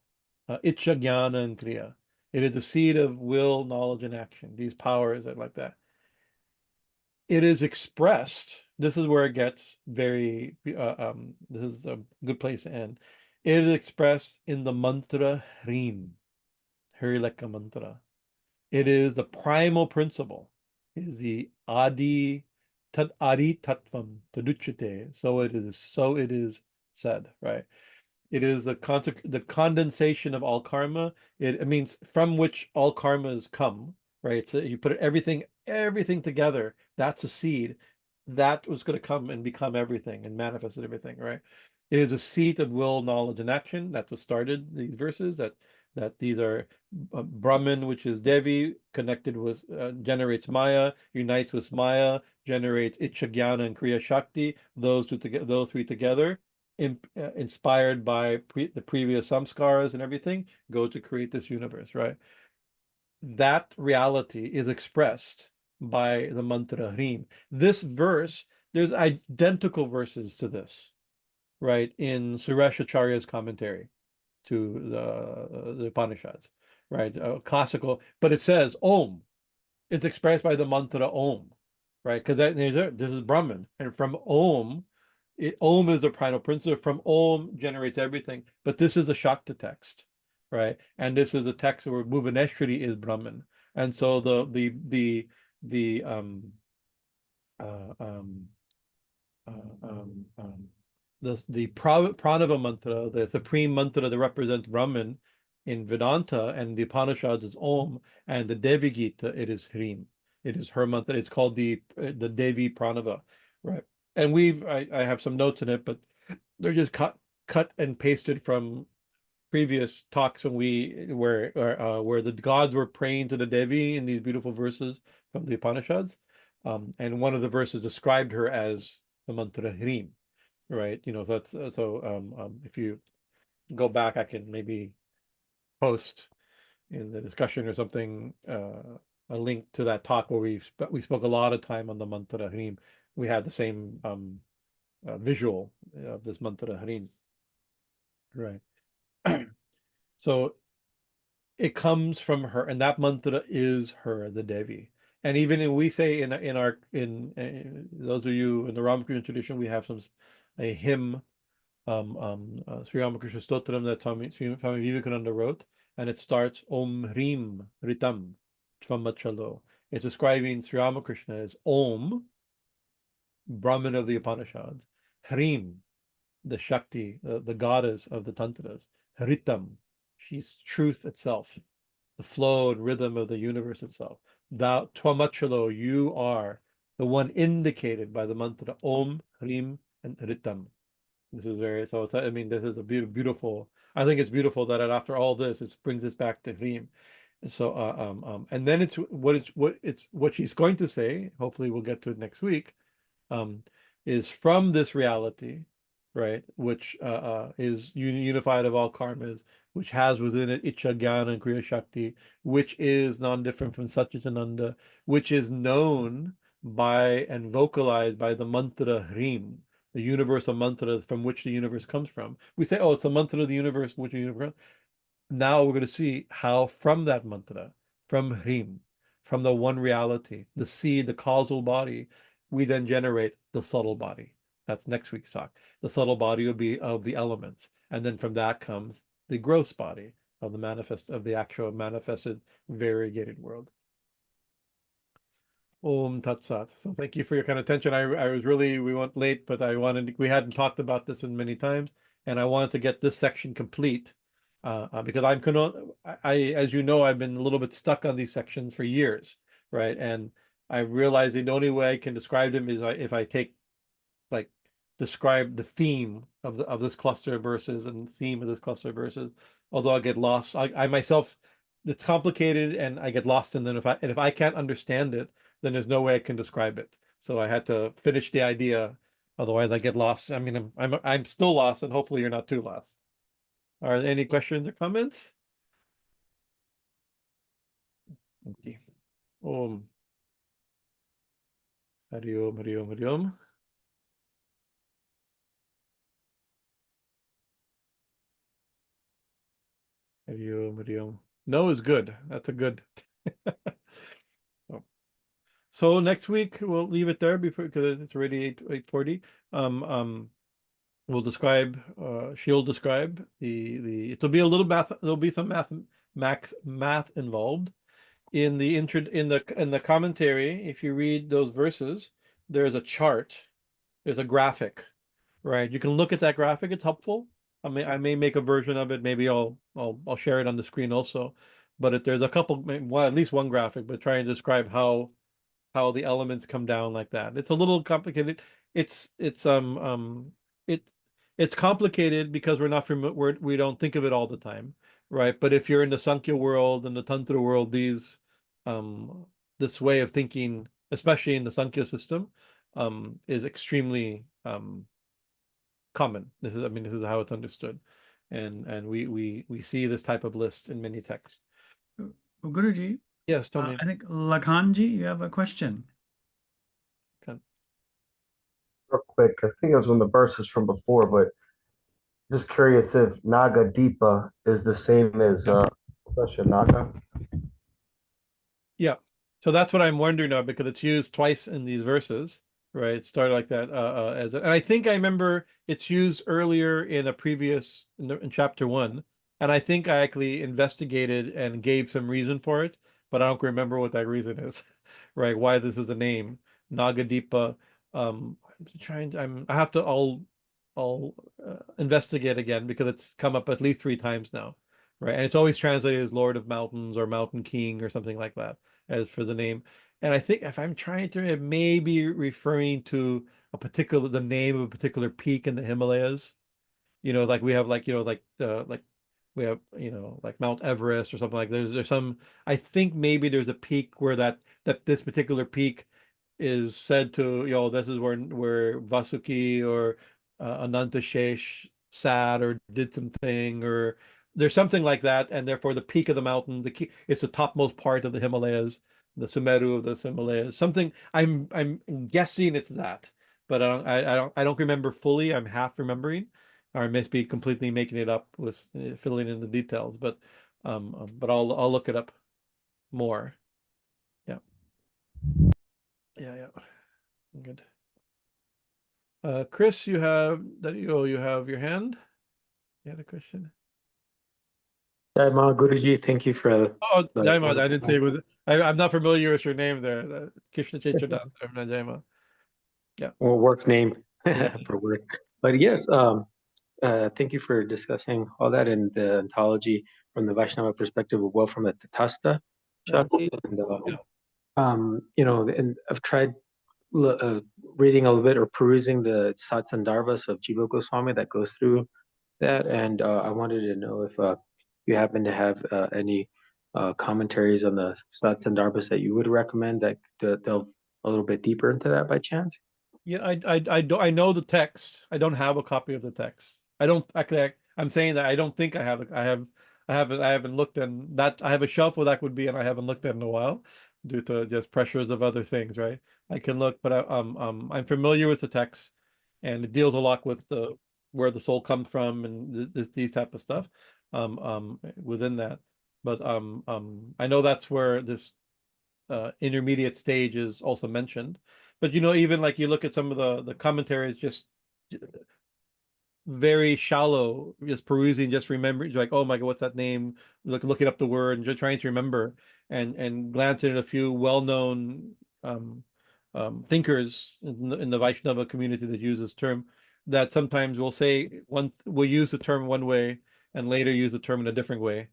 ichcha, jnana, and kriya. It is the seed of will, knowledge, and action. These powers are like that. It is expressed. This is where it gets very. This is a good place to end. It is expressed in the mantra Hrim, Harileka mantra. It is the primal principle. It is the adi tattvam taduchyate. So it is said, right? It is the condensation of all karma. It means from which all karmas come, right? So you put everything together. That's a seed that was going to come and become everything and manifested everything, right? It is a seat of will, knowledge, and action. That's what started these verses. That these are Brahman, which is Devi, connected with generates Maya, unites with Maya, generates Ichcha, Jnana, and Kriya Shakti. Those three together, inspired by the previous samskaras and everything, go to create this universe, right? That reality is expressed by the mantra Hrim. This verse, there's identical verses to this, right, in Suresh Acharya's commentary to the Upanishads, right? Classical, but it says Om. It's expressed by the mantra Om, right? Because this is Brahman, and from Om, Om is the primal principle. From Om generates everything, but this is a Shakta text, right? And this is a text where Bhuvaneshwari is Brahman, and so the pranava mantra, the supreme mantra that represents Brahman in Vedanta and the Upanishads is Om, and the Devi Gita, it is Hrim. It is her mantra. It's called the Devi Pranava, right? And I have some notes in it, but they're just cut and pasted from previous talks where the gods were praying to the Devi in these beautiful verses from the Upanishads. And one of the verses described her as the mantra Hrim, right? So that's if you go back, I can maybe post in the discussion or something a link to that talk where we spoke a lot of time on the mantra Hrim. We had the same visual of this mantra Hrim, right? So it comes from her, and that mantra is her, the Devi. And even if we say in those of you in the Ramakrishna tradition, we have a hymn, Sri Ramakrishna Stotram that Swami Vivekananda wrote, and it starts Om Hrim Ritam Tvamachalo. It's describing Sri Ramakrishna as Om, Brahman of the Upanishads, Hrim, the Shakti, the goddess of the Tantras, Ritam, she's truth itself, the flow and rhythm of the universe itself. Thou Tvamachalo, you are the one indicated by the mantra Om, Hrim, and Ritam. This is very, so it's, I mean, this is a beautiful, I think it's beautiful that after all this, it brings us back to Hrim. So, and then it's what she's going to say, hopefully we'll get to it next week, is from this reality, right, which is unified of all karmas, which has within it Ichcha, Jnana, and Kriya Shakti, which is non-different from Satchitananda, which is known by and vocalized by the mantra Hrim, the universal mantra from which the universe comes from. We say, oh, it's the mantra of the universe, which the universe. Now we're going to see how from that mantra, from Hrim, from the one reality, the seed, the causal body, we then generate the subtle body. That's next week's talk. The subtle body will be of the elements. And then from that comes the gross body of the actual manifested variegated world. Om Tat Sat. So thank you for your kind of attention. We went late, but we hadn't talked about this in many times, and I wanted to get this section complete because as you know, I've been a little bit stuck on these sections for years, right? And I realized the only way I can describe them is if I describe the theme of this cluster of verses and the theme of this cluster of verses. Although I get lost, I myself, it's complicated, and I get lost. And then if I can't understand it, then there's no way I can describe it. So I had to finish the idea, otherwise I get lost. I mean, I'm still lost, and hopefully you're not too lost. Are there any questions or comments? Okay. Om. Hari Om, Hari Om, Hari Om. Hari Om, Hari Om. No is good. That's a good. So next week we'll leave it there because it's already 8:40. We'll describe. She'll describe the. It'll be a little math. There'll be some math involved in the commentary, if you read those verses, there's a chart, there's a graphic, right? You can look at that graphic, it's helpful. I may make a version of it, maybe I'll share it on the screen also. But there's a couple, well, at least one graphic, but trying to describe how the elements come down like that. It's a little complicated. It's complicated because we don't think of it all the time, right? But if you're in the Sankhya world and the Tantra world, this way of thinking, especially in the Sankhya system, is extremely common. This is how it's understood, and we see this type of list in many texts. Well, Guruji, Yes, tell me. I think Lakhanji, you have a question. Okay. Real quick, I think it was on the verses from before, but just curious if nagādhipa is the same as tattvasya naga. Yeah. So that's what I'm wondering now, because it's used twice in these verses, right? It started like that and I think I remember it's used earlier in a previous in chapter 1, and I think I actually investigated and gave some reason for it, but I don't remember what that reason is, right? Why this is the name Nagādhipa. I'll investigate again, because it's come up at least 3 times now, right? And it's always translated as Lord of Mountains or Mountain King or something like that as for the name. And I think if I'm trying to, it may be referring to the name of a particular peak in the Himalayas. Like we have like we have like Mount Everest or something like that. There's some, I think maybe there's a peak where that this particular peak is said to, this is where Vasuki or Anantashesh sat or did something, or there's something like that, and therefore the peak of the mountain, it's the topmost part of the Himalayas, the Sumeru of the Himalayas. Something I'm guessing it's that, but I don't remember fully. I'm half remembering, or I must be completely making it up with filling in the details. But I'll look it up more. Yeah. Yeah. Good. Chris, you have your hand. You had a question. Jaima Guruji, thank you for Jaima, I didn't say it was. I'm not familiar with your name there. Krishna Chechadan, Jaima. Yeah. Well, work name for work. But yes, thank you for discussing all that in the ontology from the Vaishnava perspective as well, from the tattvasya Shakti. And and I've tried reading a little bit or perusing the Satsandarbhas of Jiva Goswami that goes through that, and I wanted to know if you happen to have any commentaries on the Satsandarbhas that you would recommend that delve a little bit deeper into that by chance. Yeah, I know the text. I don't have a copy of the text. I don't actually. I'm saying that I don't think I have it. I haven't looked in that. I have a shelf where that would be, and I haven't looked at it in a while due to just pressures of other things, right? I can look, but I'm familiar with the text, and it deals a lot with where the soul comes from and these type of stuff within that. But I know that's where this intermediate stage is also mentioned. But even like you look at some of the commentaries, just very shallow, just perusing, just remembering, like, oh my God, what's that name? Looking up the word and just trying to remember, and glancing at a few well-known thinkers in the Vaishnava community that use this term, that sometimes we'll use the term one way and later use the term in a different way,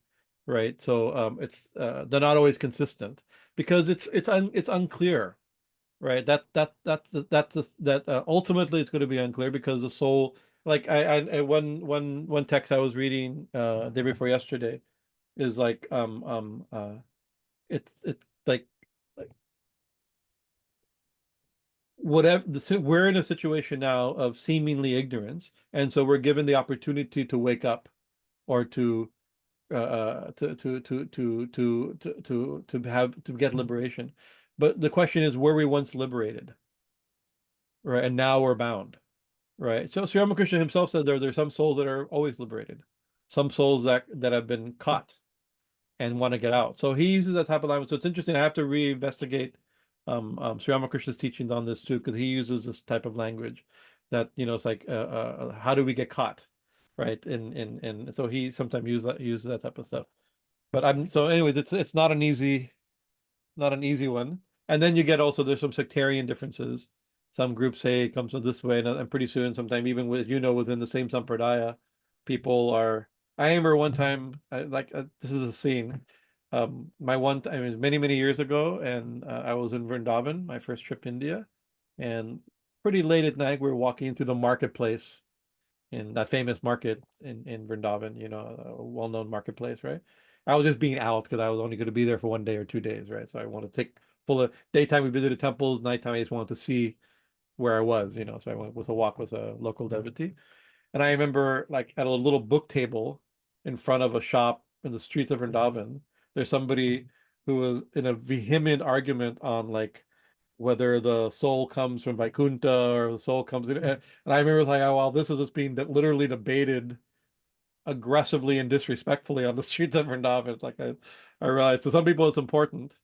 right? So they're not always consistent, because it's unclear, right? That ultimately it's going to be unclear, because the soul, like one text I was reading day before yesterday is like it's like whatever we're in a situation now of seemingly ignorance, and so we're given the opportunity to wake up, or to get liberation. But the question is, were we once liberated, right? And now we're bound, right? So Sri Ramakrishna himself said there's some souls that are always liberated, some souls that have been caught and want to get out. So he uses that type of language. So it's interesting. I have to reinvestigate Sri Ramakrishna's teachings on this too, because he uses this type of language that it's like how do we get caught, right? And so he sometimes uses that type of stuff. But anyways, it's not an easy not an easy one. And then you get also there's some sectarian differences. Some groups say it comes this way, and pretty soon, sometime even with within the same sampradaya, people are. I remember one time, this is a scene. My one time, it was many years ago, and I was in Vrindavan, my first trip to India, and pretty late at night, we were walking through the marketplace in that famous market in Vrindavan, a well-known marketplace, right? I was just being out because I was only going to be there for 1 day or 2 days, right? So I wanted to take full of daytime. We visited temples, nighttime I just wanted to see where I was, So I went with a walk with a local devotee, and I remember like at a little book table in front of a shop in the streets of Vrindavan, there's somebody who was in a vehement argument on like whether the soul comes from Vaikuntha or the soul comes in. And I remember like, oh, well, this is just being literally debated aggressively and disrespectfully on the streets of Vrindavan. It's like I realized to some people it's important.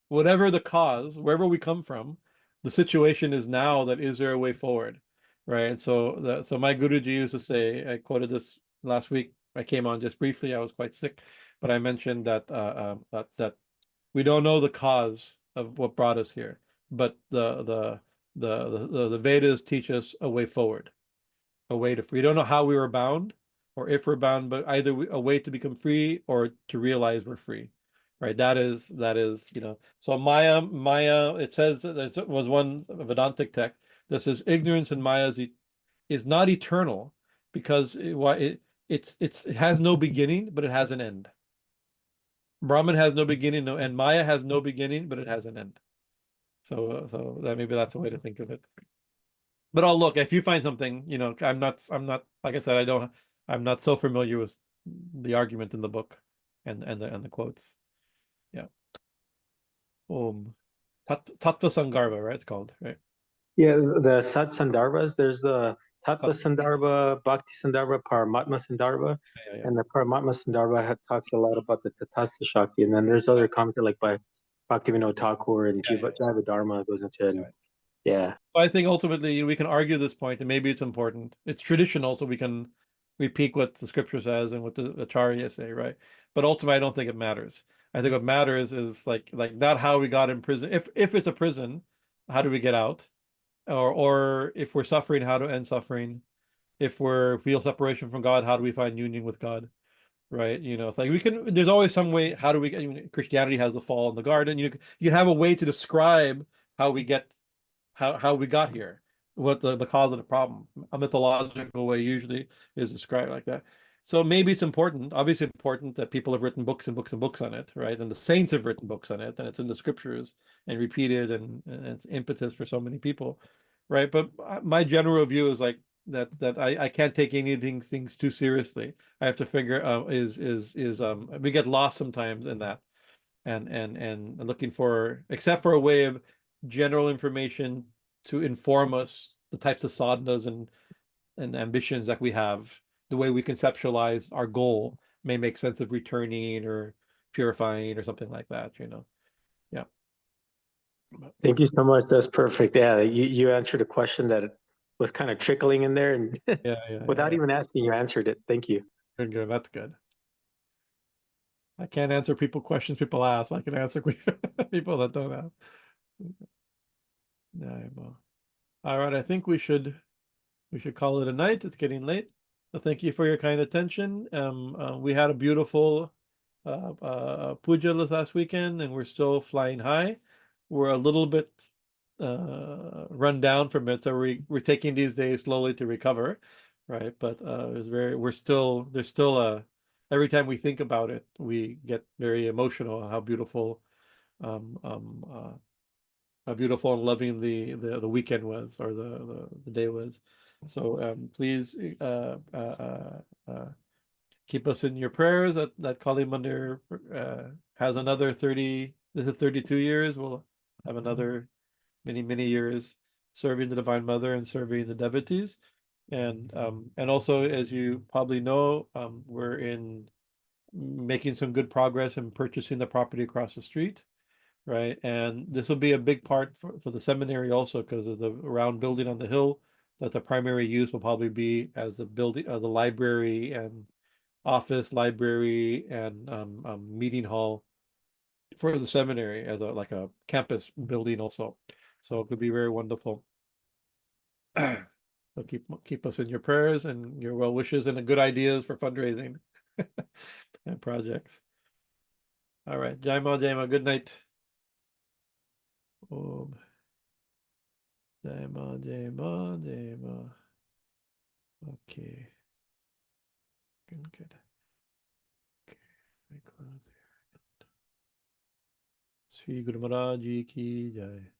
Whatever the cause, wherever we come from, the situation is now that is there a way forward, right? And so my Guruji used to say, I quoted this last week. I came on just briefly. I was quite sick, but I mentioned that that we don't know the cause of what brought us here, but the Vedas teach us a way forward, a way to free. We don't know how we were bound or if we're bound, but either a way to become free or to realize we're free, right? That is, so Maya, it says, it was one Vedantic text that says ignorance in Maya is not eternal because it has no beginning, but it has an end. Brahman has no beginning, no end. Maya has no beginning, but it has an end. So that maybe that's a way to think of it. But I'll look if you find something. I'm not like I said. I'm not so familiar with the argument in the book and the quotes. Yeah. Tattvasya, right? It's called, right? Yeah, the Sat Sandarbhas, there's the Tattva Sandarbha, Bhakti Sandarbha, Paramatma Sandarbha, Yeah. and the Paramatma Sandarbha talks a lot about the tattvasya Shakti, and then there's other commentary like by Bhaktivinoda Thakur and Jiva Dharma goes into it. Right. Yeah. I think ultimately we can argue this point, and maybe it's important. It's traditional, so we can repeat what the scripture says and what the Acharya say, right? But ultimately, I don't think it matters. I think what matters is like not how we got in prison. If it's a prison, how do we get out? Or if we're suffering, how to end suffering? If we feel separation from God, how do we find union with God? Right? It's like there's always some way. How do we? Christianity has the fall in the garden. You can have a way to describe how we get how we got here, what the cause of the problem. A mythological way usually is described like that. So maybe it's important, obviously important, that people have written books and books and books on it, right? And the saints have written books on it, and it's in the scriptures and repeated, and it's impetus for so many people, right? But my general view is like that I can't take things too seriously. I have to figure we get lost sometimes in that, and looking for, except for a way of general information to inform us the types of sadhanas and ambitions that we have, the way we conceptualize our goal may make sense of returning or purifying or something like that, Yeah. Thank you so much. That's perfect. Yeah, you answered a question that was kind of trickling in there, and without even asking, you answered it. Thank you. Good. That's good. I can't answer questions people ask. I can answer people that don't ask. Yeah, well. All right, I think we should call it a night. It's getting late. So thank you for your kind attention. We had a beautiful puja last weekend, and we're still flying high. We're a little bit run down from it, so we're taking these days slowly to recover, right? But there's still every time we think about it, we get very emotional on how beautiful and loving the weekend was, or the day was. So please keep us in your prayers that Kali Mandir has another 30. This is 32 years. We'll have another many years serving the Divine Mother and serving the devotees. And also, as you probably know, we're making some good progress in purchasing the property across the street. Right, and this will be a big part for the seminary also, because of the round building on the hill, that the primary use will probably be as the building, the library and office, library and meeting hall for the seminary as like a campus building also. So it could be very wonderful. So keep us in your prayers and your well wishes and the good ideas for fundraising and projects. All right, Jai Ma, good night. Jai Ma. Okay. Good. Okay, let me close here. Sri Guru Maharaj Ji ki jai.